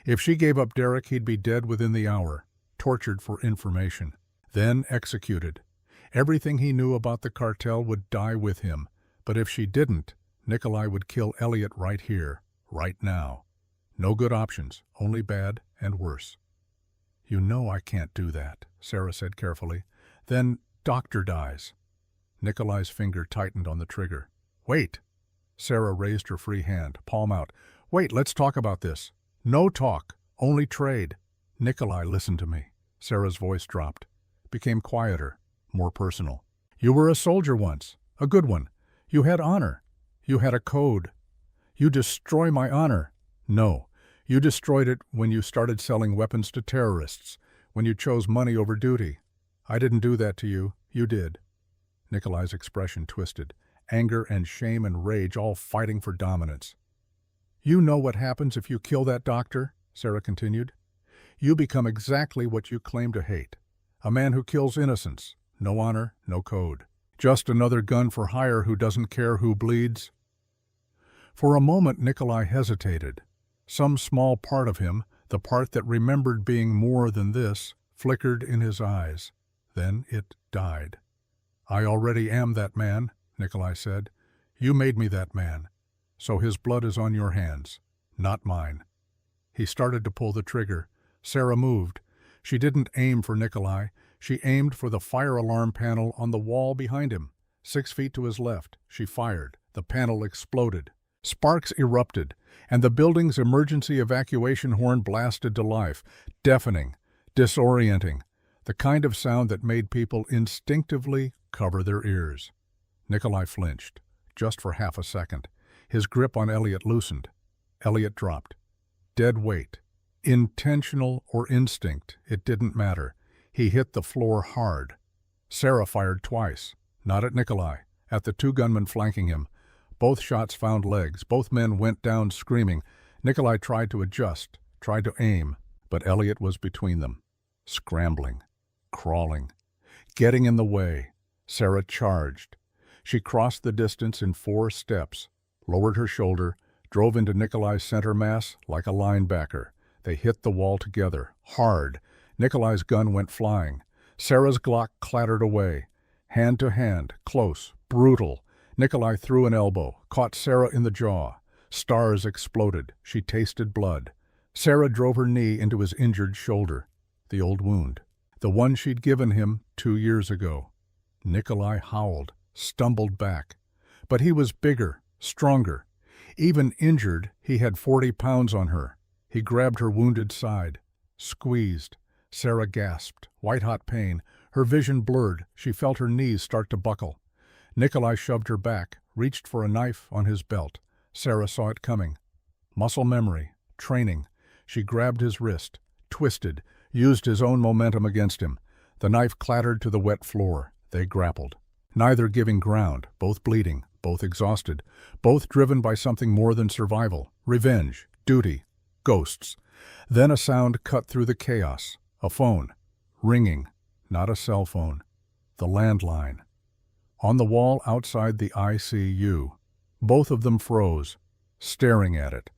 If she gave up Derek, he'd be dead within the hour, tortured for information, then executed. Everything he knew about the cartel would die with him, but if she didn't, Nikolai would kill Elliot right here, right now. No good options, only bad and worse. You know I can't do that, Sarah said carefully. Then Doctor dies. Nikolai's finger tightened on the trigger. Wait! Sarah raised her free hand, palm out. Wait, let's talk about this. No talk, only trade. Nikolai, listen to me. Sarah's voice dropped, became quieter, more personal. You were a soldier once, a good one. You had honor. You had a code. You destroy my honor. No, you destroyed it when you started selling weapons to terrorists, when you chose money over duty. I didn't do that to you. You did. Nikolai's expression twisted, anger and shame and rage all fighting for dominance. You know what happens if you kill that doctor, Sarah continued. You become exactly what you claim to hate. A man who kills innocents. No honor, no code. Just another gun for hire who doesn't care who bleeds. For a moment Nikolai hesitated. Some small part of him, the part that remembered being more than this, flickered in his eyes. Then it died. I already am that man, Nikolai said. You made me that man. So his blood is on your hands, not mine. He started to pull the trigger. Sarah moved. She didn't aim for Nikolai. She aimed for the fire alarm panel on the wall behind him. 6 feet to his left, she fired. The panel exploded. Sparks erupted, and the building's emergency evacuation horn blasted to life, deafening, disorienting, the kind of sound that made people instinctively cover their ears. Nikolai flinched, just for half a second. His grip on Elliot loosened. Elliot dropped. Dead weight. Intentional or instinct, it didn't matter. He hit the floor hard. Sarah fired twice, not at Nikolai, at the 2 gunmen flanking him. Both shots found legs. Both men went down screaming. Nikolai tried to adjust, tried to aim, but Elliot was between them, scrambling, crawling, getting in the way. Sarah charged. She crossed the distance in 4 steps, lowered her shoulder, drove into Nikolai's center mass like a linebacker. They hit the wall together, hard. Nikolai's gun went flying. Sarah's Glock clattered away. Hand to hand, close, brutal. Nikolai threw an elbow, caught Sarah in the jaw. Stars exploded. She tasted blood. Sarah drove her knee into his injured shoulder. The old wound. The one she'd given him 2 years ago. Nikolai howled, stumbled back. But he was bigger, stronger. Even injured, he had 40 pounds on her. He grabbed her wounded side, squeezed. Sarah gasped, white-hot pain. Her vision blurred. She felt her knees start to buckle. Nikolai shoved her back, reached for a knife on his belt. Sarah saw it coming. Muscle memory, training. She grabbed his wrist, twisted, used his own momentum against him. The knife clattered to the wet floor. They grappled. Neither giving ground, both bleeding, both exhausted, both driven by something more than survival, revenge, duty, ghosts. Then a sound cut through the chaos. A phone. Ringing. Not a cell phone. The landline. On the wall outside the ICU. Both of them froze, staring at it.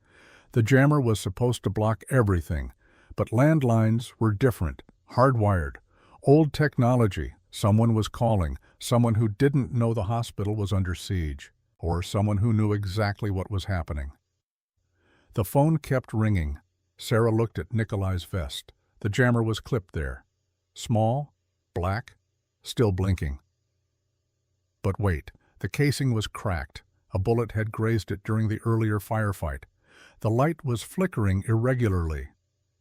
The jammer was supposed to block everything, but landlines were different, hardwired. Old technology. Someone was calling, someone who didn't know the hospital was under siege, or someone who knew exactly what was happening. The phone kept ringing. Sarah looked at Nikolai's vest. The jammer was clipped there. Small, black, still blinking. But wait, the casing was cracked. A bullet had grazed it during the earlier firefight. The light was flickering irregularly.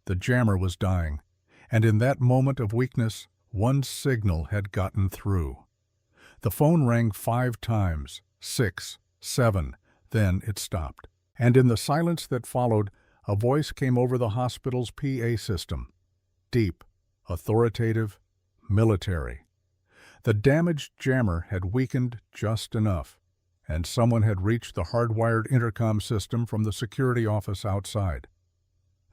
The jammer was dying, and in that moment of weakness, one signal had gotten through. The phone rang 5 times, 6, 7, then it stopped. And in the silence that followed, a voice came over the hospital's PA system. Deep, authoritative, military. The damaged jammer had weakened just enough, and someone had reached the hardwired intercom system from the security office outside.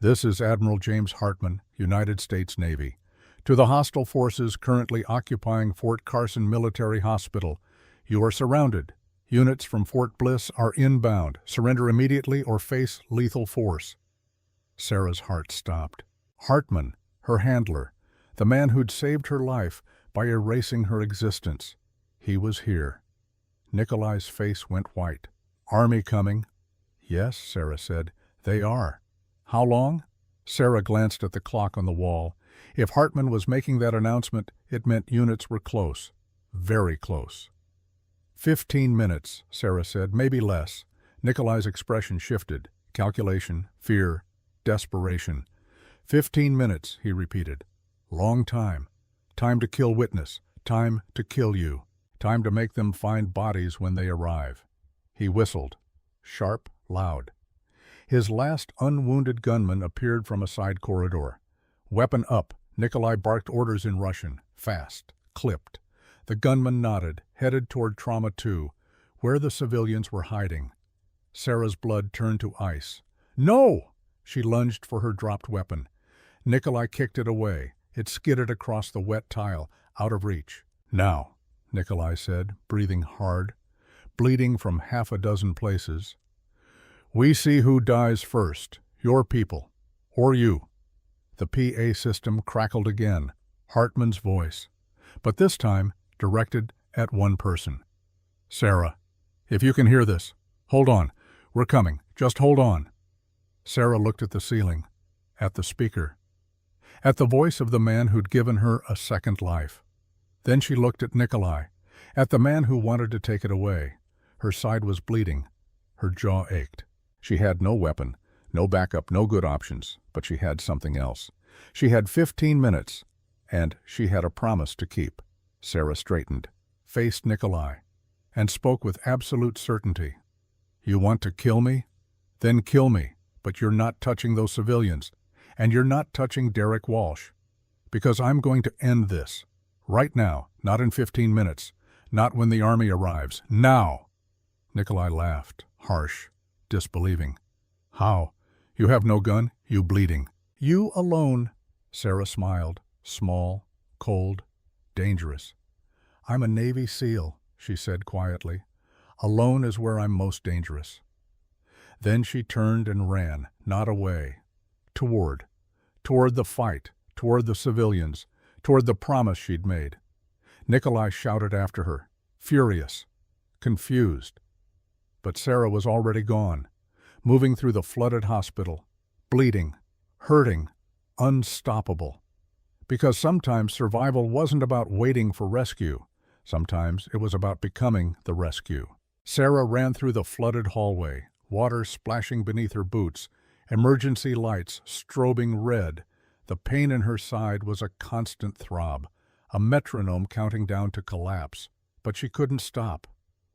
This is Admiral James Hartman, United States Navy. To the hostile forces currently occupying Fort Carson Military Hospital, you are surrounded. Units from Fort Bliss are inbound. Surrender immediately or face lethal force. Sarah's heart stopped. Hartman, her handler, the man who'd saved her life by erasing her existence. He was here. Nikolai's face went white. Army coming? Yes, Sarah said. They are. How long? Sarah glanced at the clock on the wall. If Hartman was making that announcement, it meant units were close. Very close. 15 minutes, Sarah said, maybe less. Nikolai's expression shifted. Calculation, fear, desperation. 15 minutes, he repeated. Long time. Time to kill witness. Time to kill you. Time to make them find bodies when they arrive. He whistled. Sharp, loud. His last unwounded gunman appeared from a side corridor. Weapon up. Nikolai barked orders in Russian. Fast. Clipped. The gunman nodded, headed toward Trauma 2, where the civilians were hiding. Sarah's blood turned to ice. No! She lunged for her dropped weapon. Nikolai kicked it away. It skidded across the wet tile, out of reach. Now, Nikolai said, breathing hard, bleeding from half a dozen places. We see who dies first, your people, or you. The PA system crackled again, Hartman's voice, but this time directed at one person. Sarah, if you can hear this, hold on. We're coming. Just hold on. Sarah looked at the ceiling. at the speaker, at the voice of the man who'd given her a second life. Then she looked at Nikolai, at the man who wanted to take it away. Her side was bleeding. Her jaw ached. She had no weapon, no backup, no good options, but she had something else. She had 15 minutes, and she had a promise to keep. Sarah straightened, faced Nikolai, and spoke with absolute certainty. "You want to kill me? Then kill me, but you're not touching those civilians, and you're not touching Derek Walsh. Because I'm going to end this. Right now, not in 15 minutes, not when the army arrives. Now!" Nikolai laughed, harsh, disbelieving. "How? You have no gun? You bleeding?" "You alone," Sarah smiled, small, cold, dangerous. "I'm a Navy SEAL," she said quietly. "Alone is where I'm most dangerous." Then she turned and ran, not away. Toward the fight, toward the civilians, toward the promise she'd made. Nikolai shouted after her, furious, confused. But Sarah was already gone, moving through the flooded hospital, bleeding, hurting, unstoppable. Because sometimes survival wasn't about waiting for rescue. Sometimes it was about becoming the rescue. Sarah ran through the flooded hallway, water splashing beneath her boots, emergency lights strobing red. The pain in her side was a constant throb, a metronome counting down to collapse. But she couldn't stop,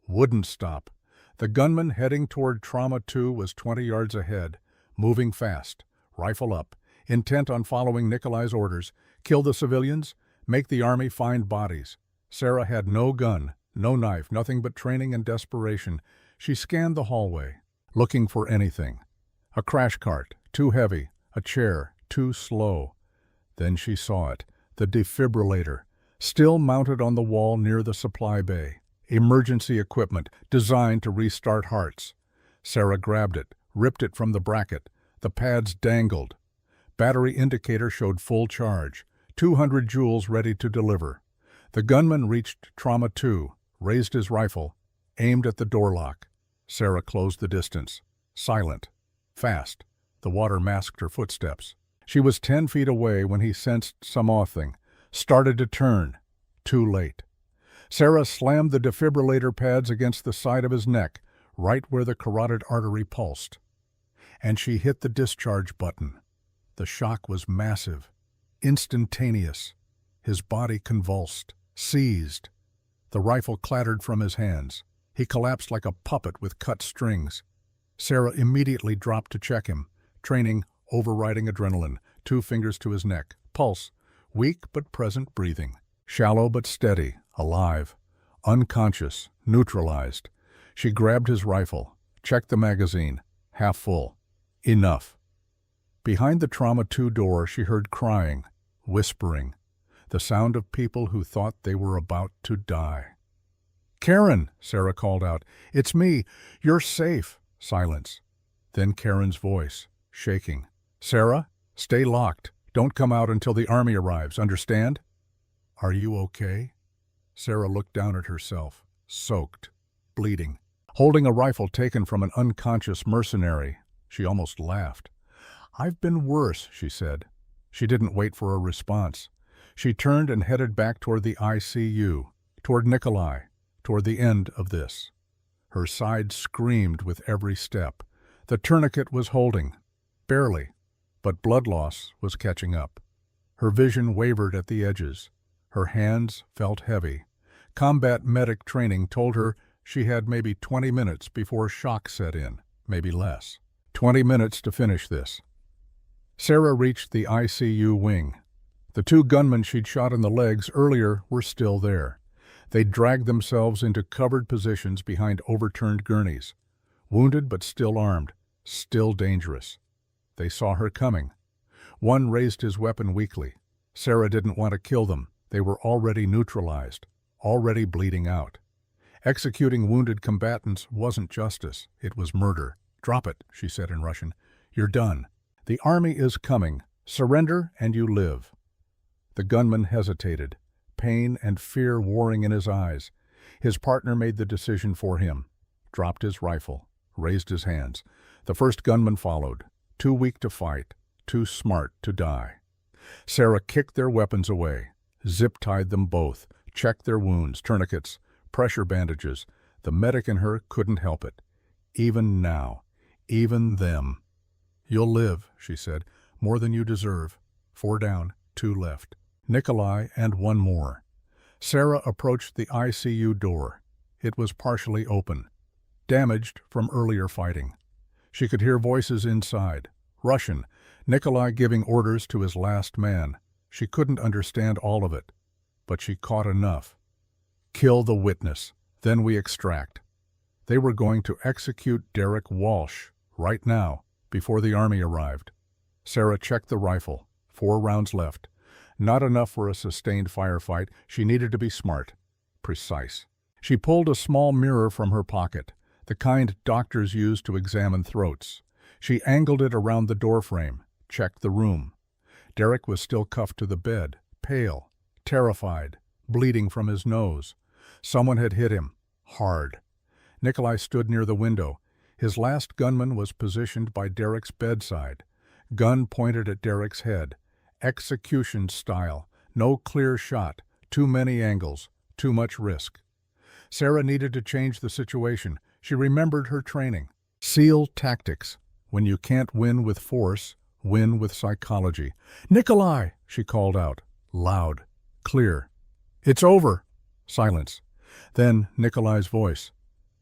wouldn't stop. The gunman heading toward Trauma 2 was 20 yards ahead, moving fast, rifle up, intent on following Nikolai's orders. Kill the civilians, make the army find bodies. Sarah had no gun, no knife, nothing but training and desperation. She scanned the hallway, looking for anything. A crash cart, too heavy, a chair, too slow. Then she saw it, the defibrillator, still mounted on the wall near the supply bay. Emergency equipment designed to restart hearts. Sarah grabbed it, ripped it from the bracket. The pads dangled. Battery indicator showed full charge, 200 joules ready to deliver. The gunman reached Trauma 2, raised his rifle, aimed at the door lock. Sarah closed the distance, silent, fast. The water masked her footsteps. She was 10 feet away when he sensed some offing, started to turn. Too late. Sarah slammed the defibrillator pads against the side of his neck, right where the carotid artery pulsed. And she hit the discharge button. The shock was massive, instantaneous. His body convulsed, seized. The rifle clattered from his hands. He collapsed like a puppet with cut strings. Sarah immediately dropped to check him, training, overriding adrenaline, 2 fingers to his neck, pulse, weak but present breathing, shallow but steady, alive, unconscious, neutralized. She grabbed his rifle, checked the magazine, half full. Enough. Behind the Trauma 2 door she heard crying, whispering, the sound of people who thought they were about to die. "Karen," Sarah called out. "It's me. You're safe." Silence. Then Karen's voice, shaking. "Sarah, stay locked. Don't come out until the army arrives, understand?" "Are you okay?" Sarah looked down at herself, soaked, bleeding, holding a rifle taken from an unconscious mercenary. She almost laughed. "I've been worse," she said. She didn't wait for a response. She turned and headed back toward the ICU, toward Nikolai, toward the end of this. Her side screamed with every step. The tourniquet was holding, barely, but blood loss was catching up. Her vision wavered at the edges. Her hands felt heavy. Combat medic training told her she had maybe 20 minutes before shock set in, maybe less. 20 minutes to finish this. Sarah reached the ICU wing. The 2 gunmen she'd shot in the legs earlier were still there. They'd dragged themselves into covered positions behind overturned gurneys. Wounded but still armed, still dangerous. They saw her coming. One raised his weapon weakly. Sarah didn't want to kill them. They were already neutralized, already bleeding out. Executing wounded combatants wasn't justice, it was murder. "Drop it," she said in Russian. "You're done. The army is coming. Surrender and you live." The gunman hesitated, pain and fear warring in his eyes. His partner made the decision for him, dropped his rifle, raised his hands. The first gunman followed, too weak to fight, too smart to die. Sarah kicked their weapons away, zip-tied them both, checked their wounds, tourniquets, pressure bandages. The medic in her couldn't help it. Even now, even them. "You'll live," she said, "more than you deserve. 4 down, 2 left. Nikolai and 1 more." Sarah approached the ICU door. It was partially open, damaged from earlier fighting. She could hear voices inside. Russian, Nikolai giving orders to his last man. She couldn't understand all of it, but she caught enough. "Kill the witness, then we extract." They were going to execute Derek Walsh, right now, before the army arrived. Sarah checked the rifle. 4 rounds left. Not enough for a sustained firefight. She needed to be smart, precise. She pulled a small mirror from her pocket, the kind doctors use to examine throats. She angled it around the doorframe, checked the room. Derek was still cuffed to the bed, pale, terrified, bleeding from his nose. Someone had hit him, hard. Nikolai stood near the window. His last gunman was positioned by Derek's bedside. Gun pointed at Derek's head. Execution style. No clear shot. Too many angles. Too much risk. Sarah needed to change the situation. She remembered her training. SEAL tactics. When you can't win with force, win with psychology. "Nikolai!" she called out. Loud. Clear. "It's over." Silence. Then Nikolai's voice.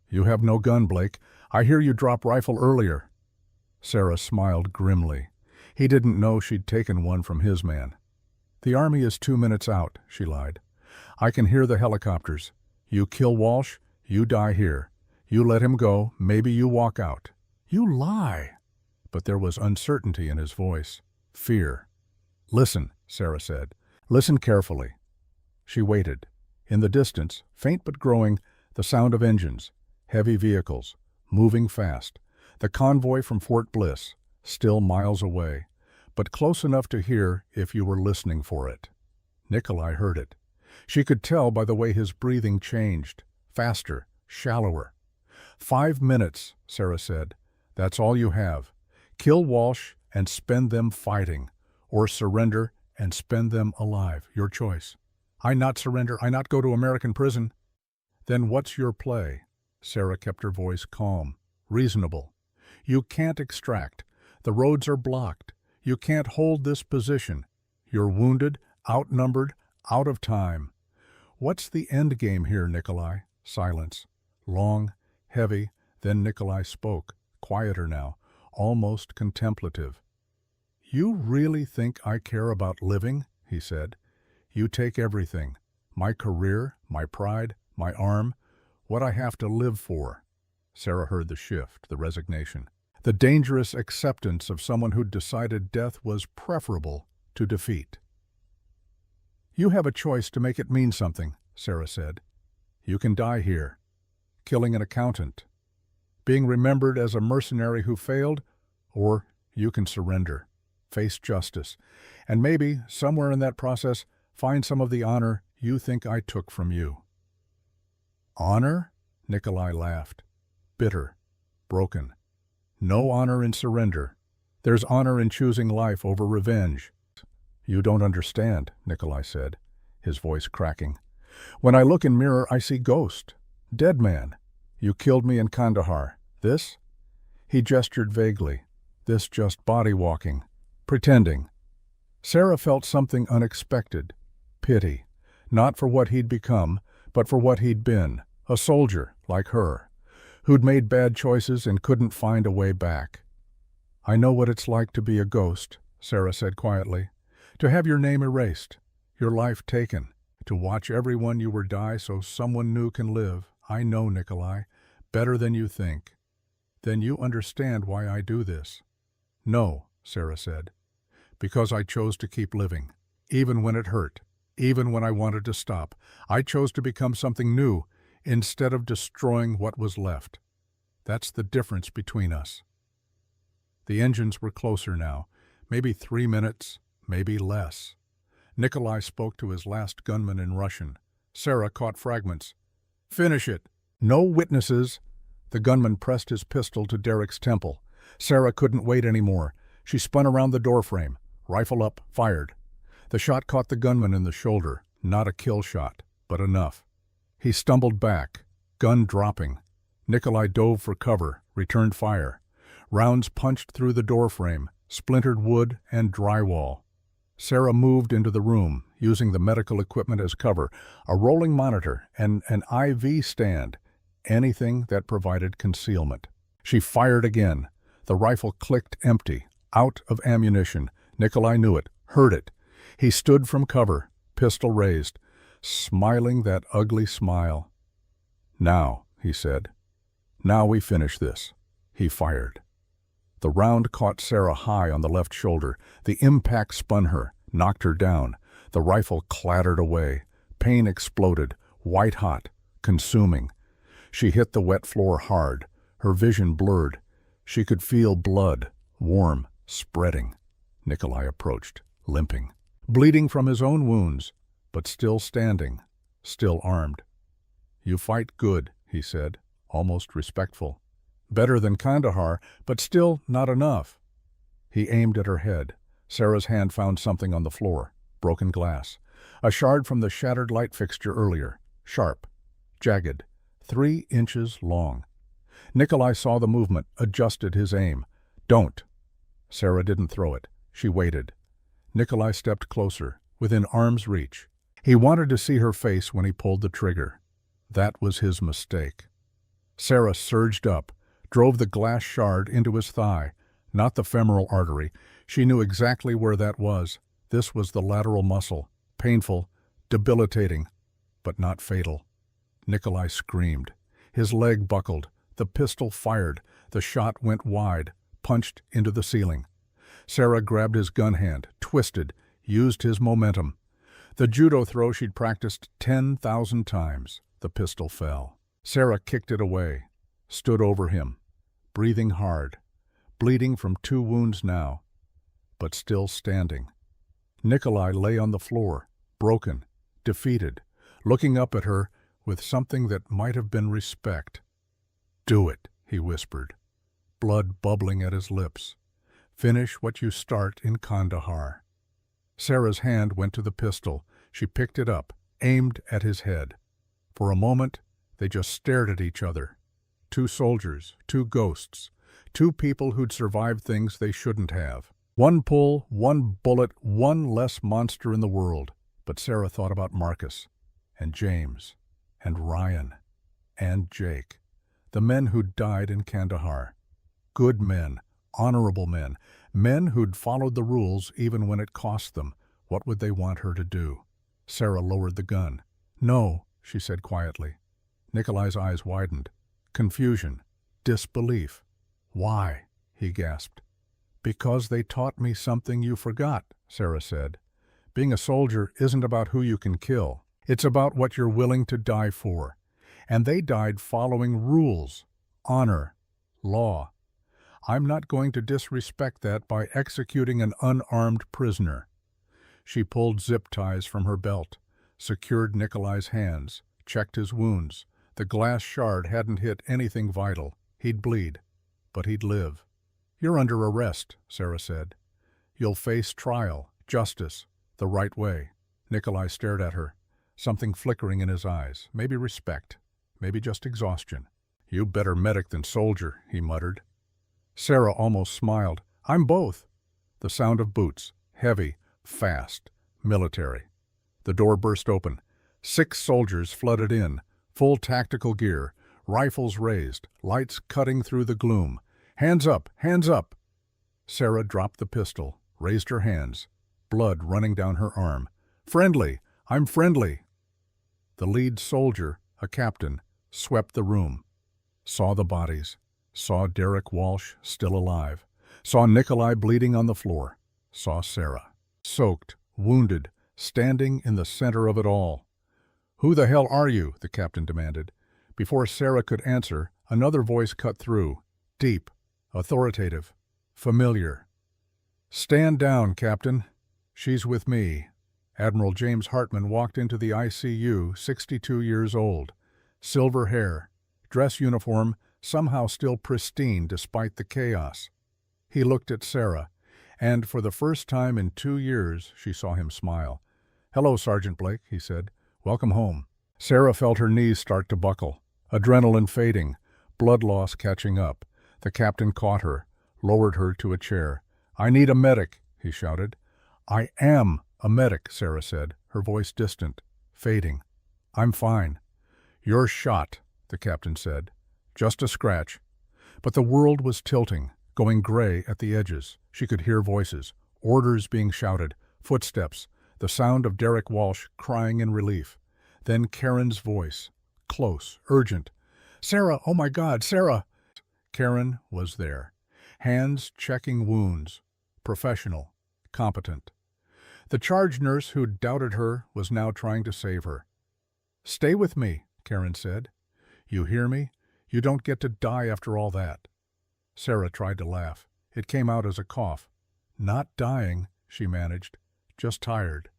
"You have no gun, Blake. I hear you drop rifle earlier." Sarah smiled grimly. He didn't know she'd taken one from his man. "The army is 2 minutes out," she lied. "I can hear the helicopters. You kill Walsh, you die here. You let him go, maybe you walk out." "You lie." But there was uncertainty in his voice. Fear. "Listen," Sarah said. "Listen carefully." She waited. In the distance, faint but growing, the sound of engines, heavy vehicles, moving fast. The convoy from Fort Bliss, still miles away, but close enough to hear if you were listening for it. Nikolai heard it. She could tell by the way his breathing changed, faster, shallower. 5 minutes, Sarah said. That's all you have. Kill Walsh and spend them fighting, or surrender and spend them alive. Your choice. I not surrender, I not go to American prison. Then what's your play? Sarah kept her voice calm, reasonable. You can't extract. The roads are blocked. You can't hold this position. You're wounded, outnumbered, out of time. What's the end game here, Nikolai? Silence. Long, heavy, then Nikolai spoke, quieter now, almost contemplative. You really think I care about living? He said. You take everything. My career, my pride, my arm, what I have to live for. Sarah heard the shift, the resignation. The dangerous acceptance of someone who'd decided death was preferable to defeat. You have a choice to make it mean something, Sarah said. You can die here, killing an accountant, being remembered as a mercenary who failed, or you can surrender, face justice, and maybe, somewhere in that process, find some of the honor you think I took from you. Honor? Nikolai laughed. Bitter, broken. No honor in surrender. There's honor in choosing life over revenge. You don't understand, Nikolai said, his voice cracking. When I look in mirror, I see ghost. Dead man. You killed me in Kandahar. This? He gestured vaguely. This just body walking. Pretending. Sarah felt something unexpected. Pity. Not for what he'd become, but for what he'd been. A soldier, like her, who'd made bad choices and couldn't find a way back. I know what it's like to be a ghost, Sarah said quietly. To have your name erased, your life taken, to watch everyone you were die so someone new can live. I know, Nikolai, better than you think. Then you understand why I do this. No, Sarah said, because I chose to keep living, even when it hurt, even when I wanted to stop. I chose to become something new, instead of destroying what was left. That's the difference between us. The engines were closer now, maybe 3 minutes, maybe less. Nikolai spoke to his last gunman in Russian. Sarah caught fragments. Finish it. No witnesses. The gunman pressed his pistol to Derek's temple. Sarah couldn't wait anymore. She spun around the doorframe, rifle up, fired. The shot caught the gunman in the shoulder, not a kill shot, but enough. He stumbled back, gun dropping. Nikolai dove for cover, returned fire. Rounds punched through the doorframe, splintered wood and drywall. Sarah moved into the room, using the medical equipment as cover, a rolling monitor and an IV stand, anything that provided concealment. She fired again. The rifle clicked empty, out of ammunition. Nikolai knew it, heard it. He stood from cover, pistol raised, smiling that ugly smile. "Now," he said. "Now we finish this." He fired. The round caught Sarah high on the left shoulder. The impact spun her, knocked her down. The rifle clattered away. Pain exploded, white-hot, consuming. She hit the wet floor hard. Her vision blurred. She could feel blood, warm, spreading. Nikolai approached, limping, bleeding from his own wounds, but still standing, still armed. "You fight good," he said, almost respectful. "Better than Kandahar, but still not enough." He aimed at her head. Sarah's hand found something on the floor, broken glass. A shard from the shattered light fixture earlier, sharp, jagged, 3 inches long. Nikolai saw the movement, adjusted his aim. "Don't." Sarah didn't throw it. She waited. Nikolai stepped closer, within arm's reach. He wanted to see her face when he pulled the trigger. That was his mistake. Sarah surged up, drove the glass shard into his thigh, not the femoral artery. She knew exactly where that was. This was the lateral muscle, painful, debilitating, but not fatal. Nikolai screamed. His leg buckled. The pistol fired. The shot went wide, punched into the ceiling. Sarah grabbed his gun hand, twisted, used his momentum. The judo throw she'd practiced 10,000 times. The pistol fell. Sarah kicked it away, stood over him, breathing hard, bleeding from 2 wounds now, but still standing. Nikolai lay on the floor, broken, defeated, looking up at her with something that might have been respect. "Do it," he whispered, blood bubbling at his lips. "Finish what you start in Kandahar." Sarah's hand went to the pistol. She picked it up, aimed at his head. For a moment, they just stared at each other. 2 soldiers, 2 ghosts, 2 people who'd survived things they shouldn't have. 1 pull, 1 bullet, 1 less monster in the world. But Sarah thought about Marcus, and James, and Ryan, and Jake, the men who'd died in Kandahar. Good men, honorable men, men who'd followed the rules even when it cost them. What would they want her to do? Sarah lowered the gun. "No," she said quietly. Nikolai's eyes widened. Confusion, disbelief. "Why?" he gasped. "Because they taught me something you forgot," Sarah said. "Being a soldier isn't about who you can kill. It's about what you're willing to die for. And they died following rules, honor, law. I'm not going to disrespect that by executing an unarmed prisoner." She pulled zip ties from her belt, secured Nikolai's hands, checked his wounds. The glass shard hadn't hit anything vital. He'd bleed, but he'd live. "You're under arrest," Sarah said. "You'll face trial, justice, the right way." Nikolai stared at her, something flickering in his eyes, maybe respect, maybe just exhaustion. "You better medic than soldier," he muttered. Sarah almost smiled. "I'm both." The sound of boots, heavy, fast, military. The door burst open. 6 soldiers flooded in, full tactical gear, rifles raised, lights cutting through the gloom. "Hands up! Hands up!" Sarah dropped the pistol, raised her hands, blood running down her arm. "Friendly! I'm friendly!" The lead soldier, a captain, swept the room. Saw the bodies. Saw Derek Walsh still alive. Saw Nikolai bleeding on the floor. Saw Sarah, soaked, wounded, standing in the center of it all. "Who the hell are you?" the captain demanded. Before Sarah could answer, another voice cut through, deep, authoritative, familiar. "Stand down, Captain. She's with me." Admiral James Hartman walked into the ICU, 62 years old. Silver hair, dress uniform, somehow still pristine despite the chaos. He looked at Sarah. And for the first time in 2 years, she saw him smile. "Hello, Sergeant Blake," he said. "Welcome home." Sarah felt her knees start to buckle, adrenaline fading, blood loss catching up. The captain caught her, lowered her to a chair. "I need a medic," he shouted. "I am a medic," Sarah said, her voice distant, fading. "I'm fine." "You're shot," the captain said. "Just a scratch." But the world was tilting, going gray at the edges. She could hear voices, orders being shouted, footsteps, the sound of Derek Walsh crying in relief. Then Karen's voice, close, urgent. "Sarah, oh my God, Sarah!" Karen was there, hands checking wounds, professional, competent. The charge nurse who'd doubted her was now trying to save her. "Stay with me," Karen said. "You hear me? You don't get to die after all that." Sarah tried to laugh. It came out as a cough. "Not dying," she managed, "just tired."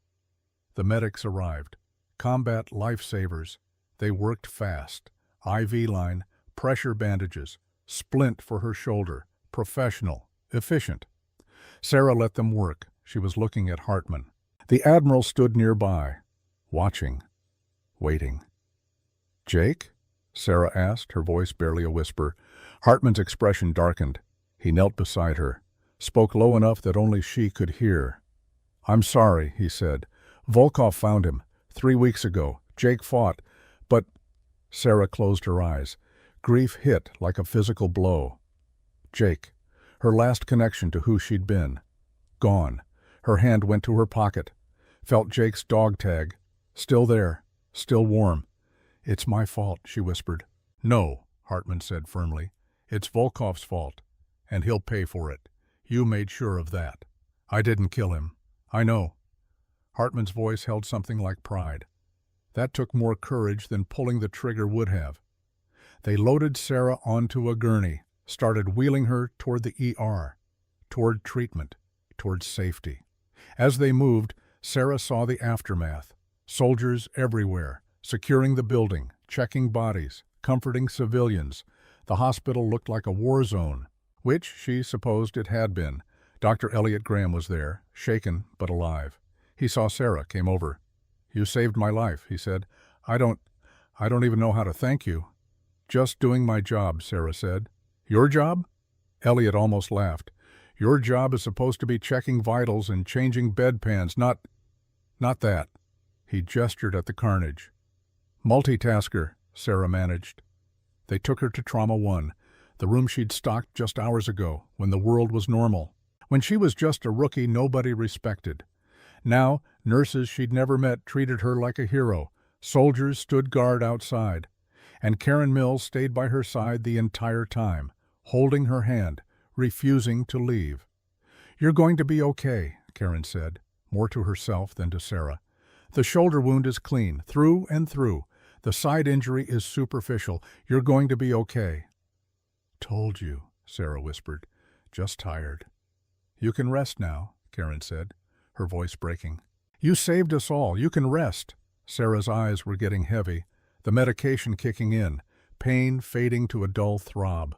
The medics arrived. Combat lifesavers. They worked fast. IV line, pressure bandages, splint for her shoulder. Professional, efficient. Sarah let them work. She was looking at Hartman. The Admiral stood nearby, watching, waiting. "Jake?" Sarah asked, her voice barely a whisper. Hartman's expression darkened. He knelt beside her, spoke low enough that only she could hear. "I'm sorry," he said. "Volkov found him 3 weeks ago. Jake fought, but—" Sarah closed her eyes. Grief hit like a physical blow. Jake, her last connection to who she'd been. Gone. Her hand went to her pocket. Felt Jake's dog tag. Still there. Still warm. "It's my fault," she whispered. "No," Hartman said firmly. "It's Volkov's fault, and he'll pay for it. You made sure of that. I didn't kill him. I know." Hartman's voice held something like pride. That took more courage than pulling the trigger would have. They loaded Sarah onto a gurney, started wheeling her toward the ER, toward treatment, toward safety. As they moved, Sarah saw the aftermath. Soldiers everywhere, securing the building, checking bodies, comforting civilians. The hospital looked like a war zone, which she supposed it had been. Dr. Elliot Graham was there, shaken but alive. He saw Sarah, came over. "You saved my life," he said. I don't even know how to thank you." "Just doing my job," Sarah said. "Your job?" Elliot almost laughed. "Your job is supposed to be checking vitals and changing bedpans, not that." He gestured at the carnage. "Multitasker," Sarah managed. They took her to Trauma 1, the room she'd stocked just hours ago, when the world was normal. When she was just a rookie nobody respected. Now, nurses she'd never met treated her like a hero. Soldiers stood guard outside. And Karen Mills stayed by her side the entire time, holding her hand, refusing to leave. "You're going to be okay," Karen said, more to herself than to Sarah. "The shoulder wound is clean, through and through. The side injury is superficial. You're going to be okay." "Told you," Sarah whispered. "Just tired." "You can rest now," Karen said, her voice breaking. "You saved us all. You can rest." Sarah's eyes were getting heavy, the medication kicking in, pain fading to a dull throb.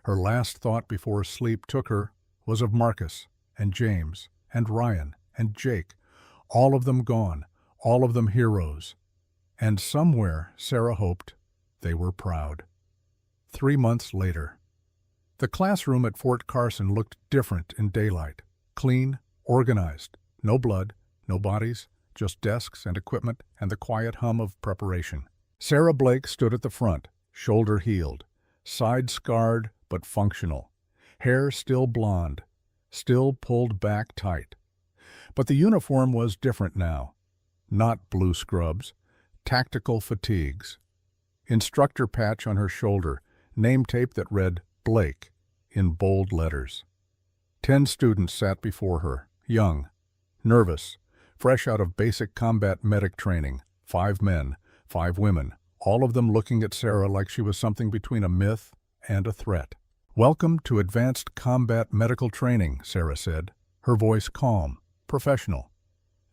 Her last thought before sleep took her was of Marcus and James and Ryan and Jake, all of them gone, all of them heroes. And somewhere, Sarah hoped, they were proud. 3 months later. The classroom at Fort Carson looked different in daylight. Clean, organized. No blood, no bodies, just desks and equipment and the quiet hum of preparation. Sarah Blake stood at the front, shoulder healed, side scarred but functional, hair still blonde, still pulled back tight. But the uniform was different now. Not blue scrubs, tactical fatigues. Instructor patch on her shoulder, name tape that read Blake in bold letters. 10 students sat before her, young, nervous, fresh out of basic combat medic training, 5 men, 5 women, all of them looking at Sarah like she was something between a myth and a threat. "Welcome to Advanced Combat Medical Training," Sarah said, her voice calm, professional.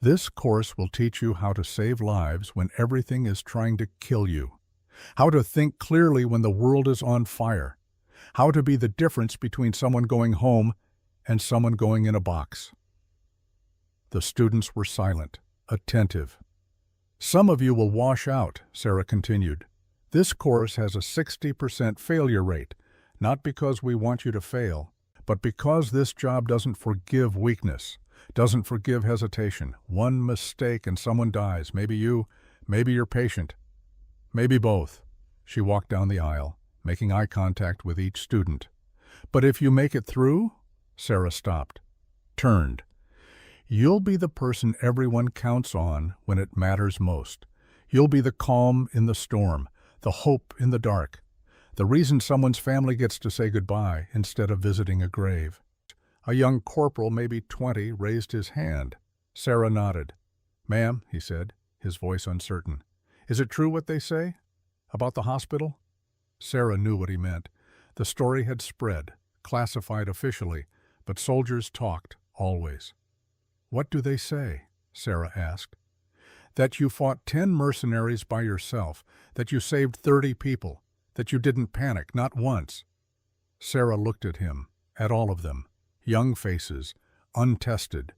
"This course will teach you how to save lives when everything is trying to kill you, how to think clearly when the world is on fire, how to be the difference between someone going home and someone going in a box. The students were silent, attentive. Some of you will wash out, Sarah continued. This course has a 60% failure rate, not because we want you to fail, but because this job doesn't forgive weakness, doesn't forgive hesitation. One mistake and someone dies. Maybe you, maybe your patient, maybe both. She walked down the aisle, making eye contact with each student. But if you make it through, Sarah stopped, turned. You'll be the person everyone counts on when it matters most. You'll be the calm in the storm, the hope in the dark, the reason someone's family gets to say goodbye instead of visiting a grave. A young corporal, maybe 20, raised his hand. Sarah nodded. "Ma'am," he said, his voice uncertain. "Is it true what they say? About the hospital?" Sarah knew what he meant. The story had spread, classified officially, but soldiers talked, always. "What do they say?" Sarah asked. "That you fought 10 mercenaries by yourself, that you saved 30 people, that you didn't panic, not once." Sarah looked at him, at all of them, young faces, untested,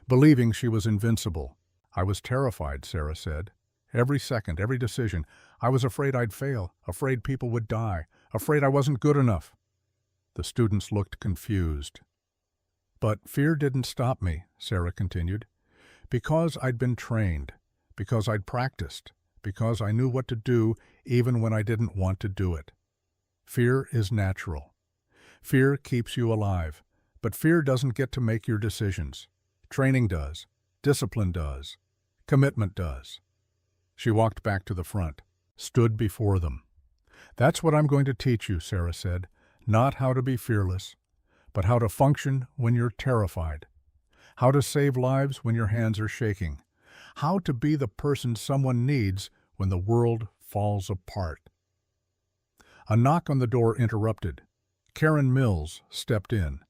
believing she was invincible. "I was terrified," Sarah said. "Every second, every decision. I was afraid I'd fail, afraid people would die, afraid I wasn't good enough." The students looked confused. "But fear didn't stop me," Sarah continued, "because I'd been trained, because I'd practiced, because I knew what to do even when I didn't want to do it. Fear is natural. Fear keeps you alive, but fear doesn't get to make your decisions. Training does, discipline does, commitment does." She walked back to the front, stood before them. "That's what I'm going to teach you," Sarah said. "Not how to be fearless, but how to function when you're terrified, how to save lives when your hands are shaking, how to be the person someone needs when the world falls apart." A knock on the door interrupted. Karen Mills stepped in.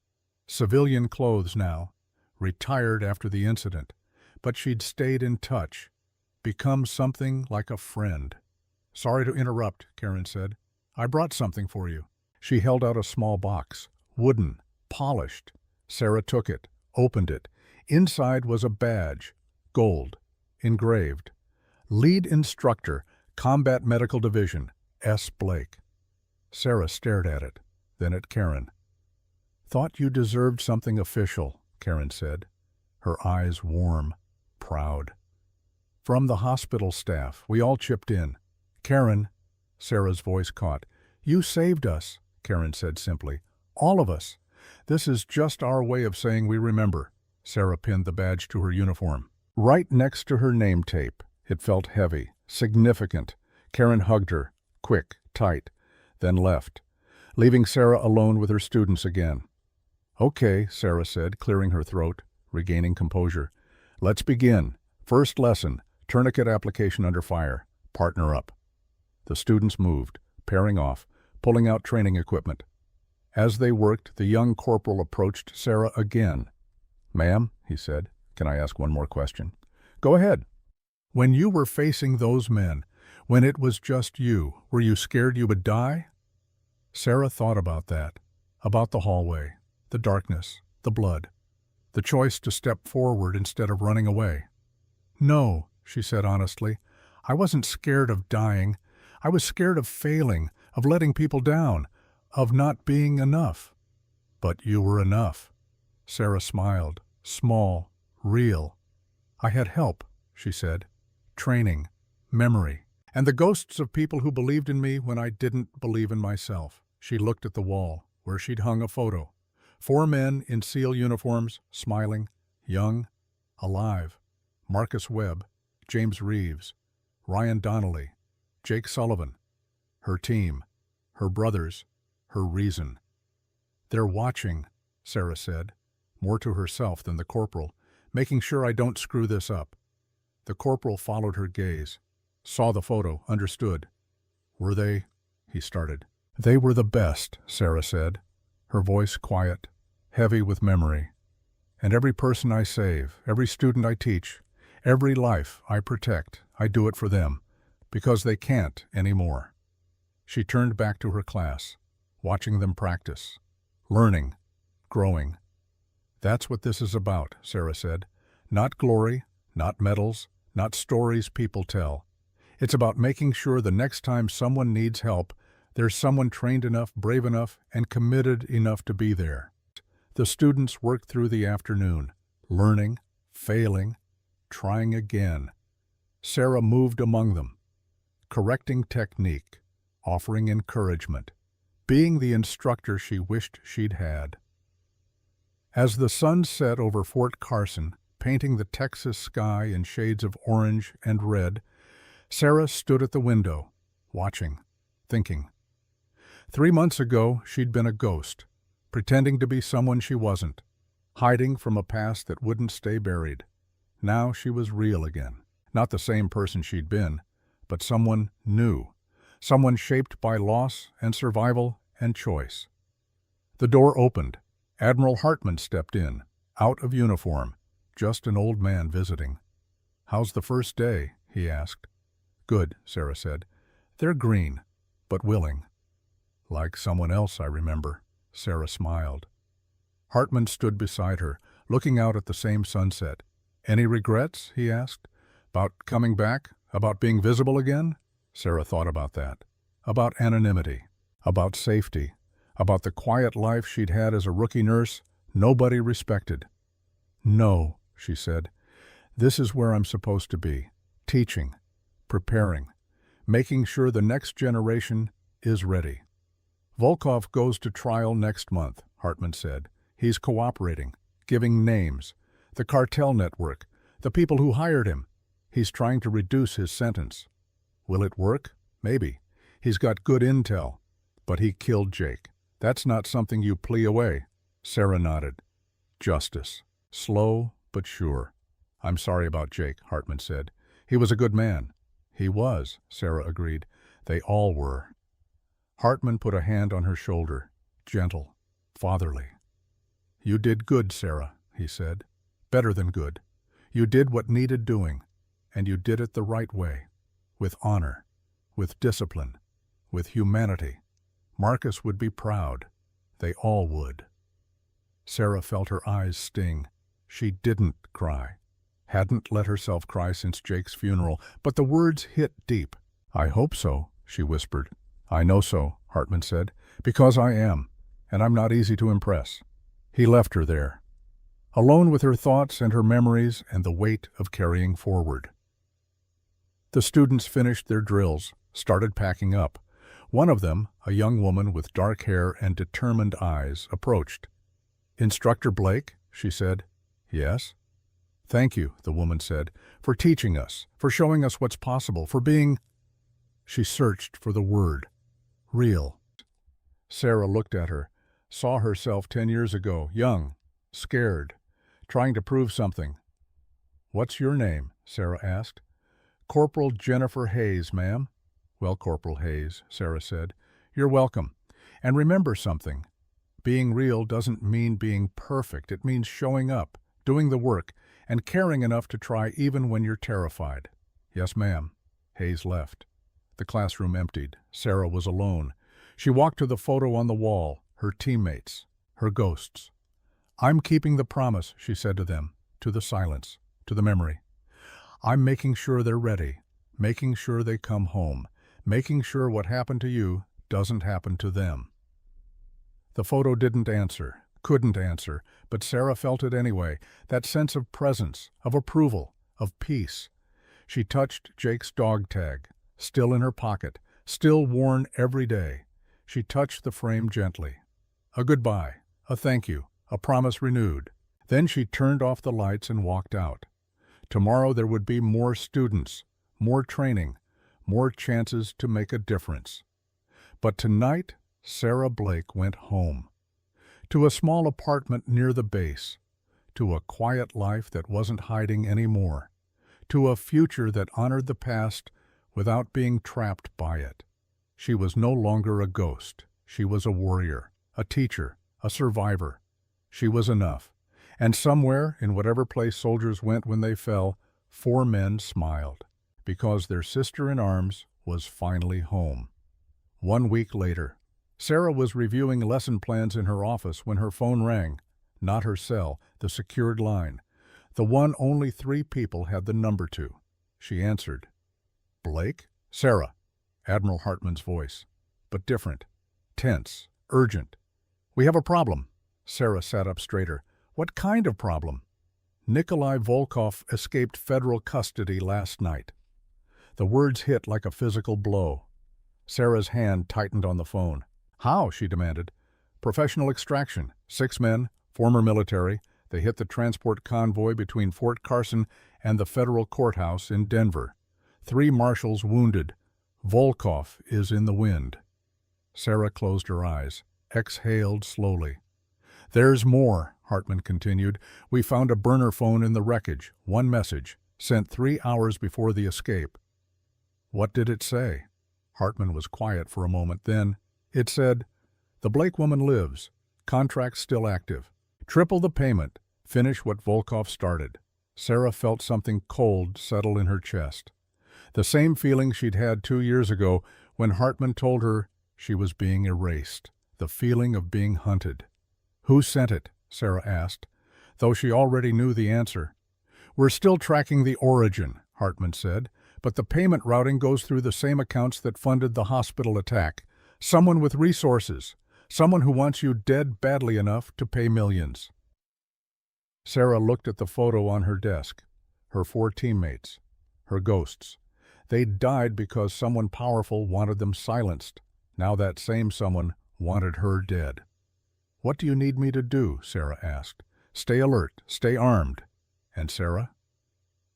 Civilian clothes now, retired after the incident, but she'd stayed in touch, become something like a friend. "Sorry to interrupt," Karen said. "I brought something for you." She held out a small box, wooden, polished. Sarah took it, opened it. Inside was a badge, gold, engraved. "Lead Instructor, Combat Medical Division, S. Blake." Sarah stared at it, then at Karen. "Thought you deserved something official," Karen said, her eyes warm, proud. "From the hospital staff, we all chipped in." "Karen," Sarah's voice caught. "You saved us," Karen said simply. "All of us. This is just our way of saying we remember." Sarah pinned the badge to her uniform. Right next to her name tape. It felt heavy, significant. Karen hugged her, quick, tight, then left, leaving Sarah alone with her students again. "Okay," Sarah said, clearing her throat, regaining composure. "Let's begin. First lesson, tourniquet application under fire. Partner up." The students moved, pairing off, pulling out training equipment. As they worked, the young corporal approached Sarah again. "Ma'am," he said, "can I ask one more question?" "Go ahead." "When you were facing those men, when it was just you, were you scared you would die?" Sarah thought about that, about the hallway, the darkness, the blood, the choice to step forward instead of running away. "No," she said honestly, "I wasn't scared of dying. I was scared of failing, of letting people down, of not being enough." "But you were enough." Sarah smiled, small, real. "I had help," she said, "training, memory, and the ghosts of people who believed in me when I didn't believe in myself." She looked at the wall, where she'd hung a photo. 4 men in SEAL uniforms, smiling, young, alive. Marcus Webb, James Reeves, Ryan Donnelly, Jake Sullivan. Her team, her brothers, her reason. "They're watching," Sarah said, more to herself than the corporal, "making sure I don't screw this up." The corporal followed her gaze, saw the photo, understood. "Were they?" he started. "They were the best," Sarah said, her voice quiet, heavy with memory. "And every person I save, every student I teach, every life I protect, I do it for them, because they can't anymore." She turned back to her class, watching them practice, learning, growing. That's what this is about, Sarah said. Not glory, not medals, not stories people tell. It's about making sure the next time someone needs help, there's someone trained enough, brave enough, and committed enough to be there. The students worked through the afternoon, learning, failing, trying again. Sarah moved among them, correcting technique, offering encouragement, being the instructor she wished she'd had. As the sun set over Fort Carson, painting the Texas sky in shades of orange and red, Sarah stood at the window, watching, thinking. 3 months ago, she'd been a ghost, pretending to be someone she wasn't, hiding from a past that wouldn't stay buried. Now she was real again. Not the same person she'd been, but someone new, someone shaped by loss and survival and choice. The door opened. Admiral Hartman stepped in, out of uniform, just an old man visiting. "How's the first day?" he asked. "Good," Sarah said. "They're green, but willing." "Like someone else I remember," Sarah smiled. Hartman stood beside her, looking out at the same sunset. "Any regrets?" he asked. "About coming back? About being visible again?" Sarah thought about that. About anonymity. About safety. About the quiet life she'd had as a rookie nurse nobody respected. "No," she said. "This is where I'm supposed to be. Teaching. Preparing. Making sure the next generation is ready." "Volkov goes to trial next month," Hartman said. "He's cooperating, giving names. The cartel network, the people who hired him. He's trying to reduce his sentence. Will it work? Maybe. He's got good intel. But he killed Jake. That's not something you plea away." Sarah nodded. "Justice. Slow but sure." "I'm sorry about Jake," Hartman said. "He was a good man." "He was," Sarah agreed. "They all were." Hartman put a hand on her shoulder, gentle, fatherly. "You did good, Sarah," he said. "Better than good. You did what needed doing, and you did it the right way, with honor, with discipline, with humanity. Marcus would be proud. They all would." Sarah felt her eyes sting. She didn't cry. Hadn't let herself cry since Jake's funeral, but the words hit deep. "I hope so," she whispered. "I know so," Hartman said, "because I am, and I'm not easy to impress." He left her there, alone with her thoughts and her memories and the weight of carrying forward. The students finished their drills, started packing up. One of them, a young woman with dark hair and determined eyes, approached. "Instructor Blake?" she said. "Yes." "Thank you," the woman said, "for teaching us, for showing us what's possible, for being—" She searched for the word. "Real." Sarah looked at her, saw herself 10 years ago, young, scared, trying to prove something. "What's your name?" Sarah asked. "Corporal Jennifer Hayes, ma'am." "Well, Corporal Hayes," Sarah said, "you're welcome. And remember something. Being real doesn't mean being perfect. It means showing up, doing the work, and caring enough to try even when you're terrified." "Yes, ma'am." Hayes left. The classroom emptied. Sarah was alone. She walked to the photo on the wall, her teammates, her ghosts. "I'm keeping the promise," she said to them, to the silence, to the memory. "I'm making sure they're ready, making sure they come home, making sure what happened to you doesn't happen to them." The photo didn't answer, couldn't answer, but Sarah felt it anyway, that sense of presence, of approval, of peace. She touched Jake's dog tag, still in her pocket, still worn every day. She touched the frame gently. A goodbye, a thank you, a promise renewed. Then she turned off the lights and walked out. Tomorrow there would be more students, more training, more chances to make a difference. But tonight, Sarah Blake went home. To a small apartment near the base. To a quiet life that wasn't hiding anymore. To a future that honored the past without being trapped by it. She was no longer a ghost. She was a warrior, a teacher, a survivor. She was enough. And somewhere, in whatever place soldiers went when they fell, 4 men smiled, because their sister in arms was finally home. 1 week later, Sarah was reviewing lesson plans in her office when her phone rang. Not her cell, the secured line. The one only 3 people had the number to. She answered. "Blake?" "Sarah." Admiral Hartman's voice. But different. Tense. Urgent. "We have a problem." Sarah sat up straighter. "What kind of problem?" "Nikolai Volkov escaped federal custody last night." The words hit like a physical blow. Sarah's hand tightened on the phone. "How?" she demanded. "Professional extraction. 6 men, former military. They hit the transport convoy between Fort Carson and the federal courthouse in Denver. 3 marshals wounded. Volkov is in the wind." Sarah closed her eyes, exhaled slowly. "There's more," Hartman continued. "We found a burner phone in the wreckage. 1 message, sent 3 hours before the escape." "What did it say?" Hartman was quiet for a moment. Then, "It said, 'The Blake woman lives. Contract still active. Triple the payment. Finish what Volkov started.'" Sarah felt something cold settle in her chest. The same feeling she'd had 2 years ago when Hartman told her she was being erased. The feeling of being hunted. "Who sent it?" Sarah asked, though she already knew the answer. "We're still tracking the origin," Hartman said, "but the payment routing goes through the same accounts that funded the hospital attack. Someone with resources. Someone who wants you dead badly enough to pay millions." Sarah looked at the photo on her desk. Her 4 teammates. Her ghosts. They'd died because someone powerful wanted them silenced. Now that same someone wanted her dead. "What do you need me to do?" Sarah asked. "Stay alert. Stay armed." "And Sarah?"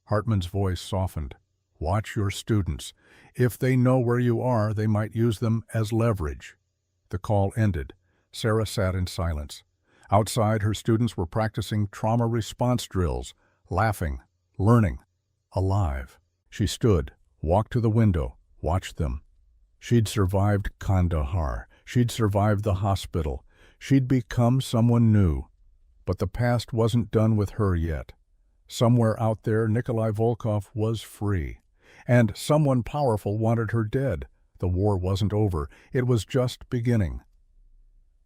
Hartman's voice softened. "Watch your students. If they know where you are, they might use them as leverage." The call ended. Sarah sat in silence. Outside, her students were practicing trauma response drills, laughing, learning, alive. She stood, walked to the window, watched them. She'd survived Kandahar. She'd survived the hospital. She'd become someone new. But the past wasn't done with her yet. Somewhere out there, Nikolai Volkov was free. And someone powerful wanted her dead. The war wasn't over. It was just beginning.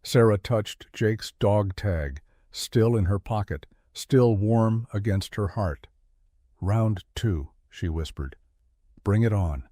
Sarah touched Jake's dog tag, still in her pocket, still warm against her heart. "Round 2, she whispered. "Bring it on."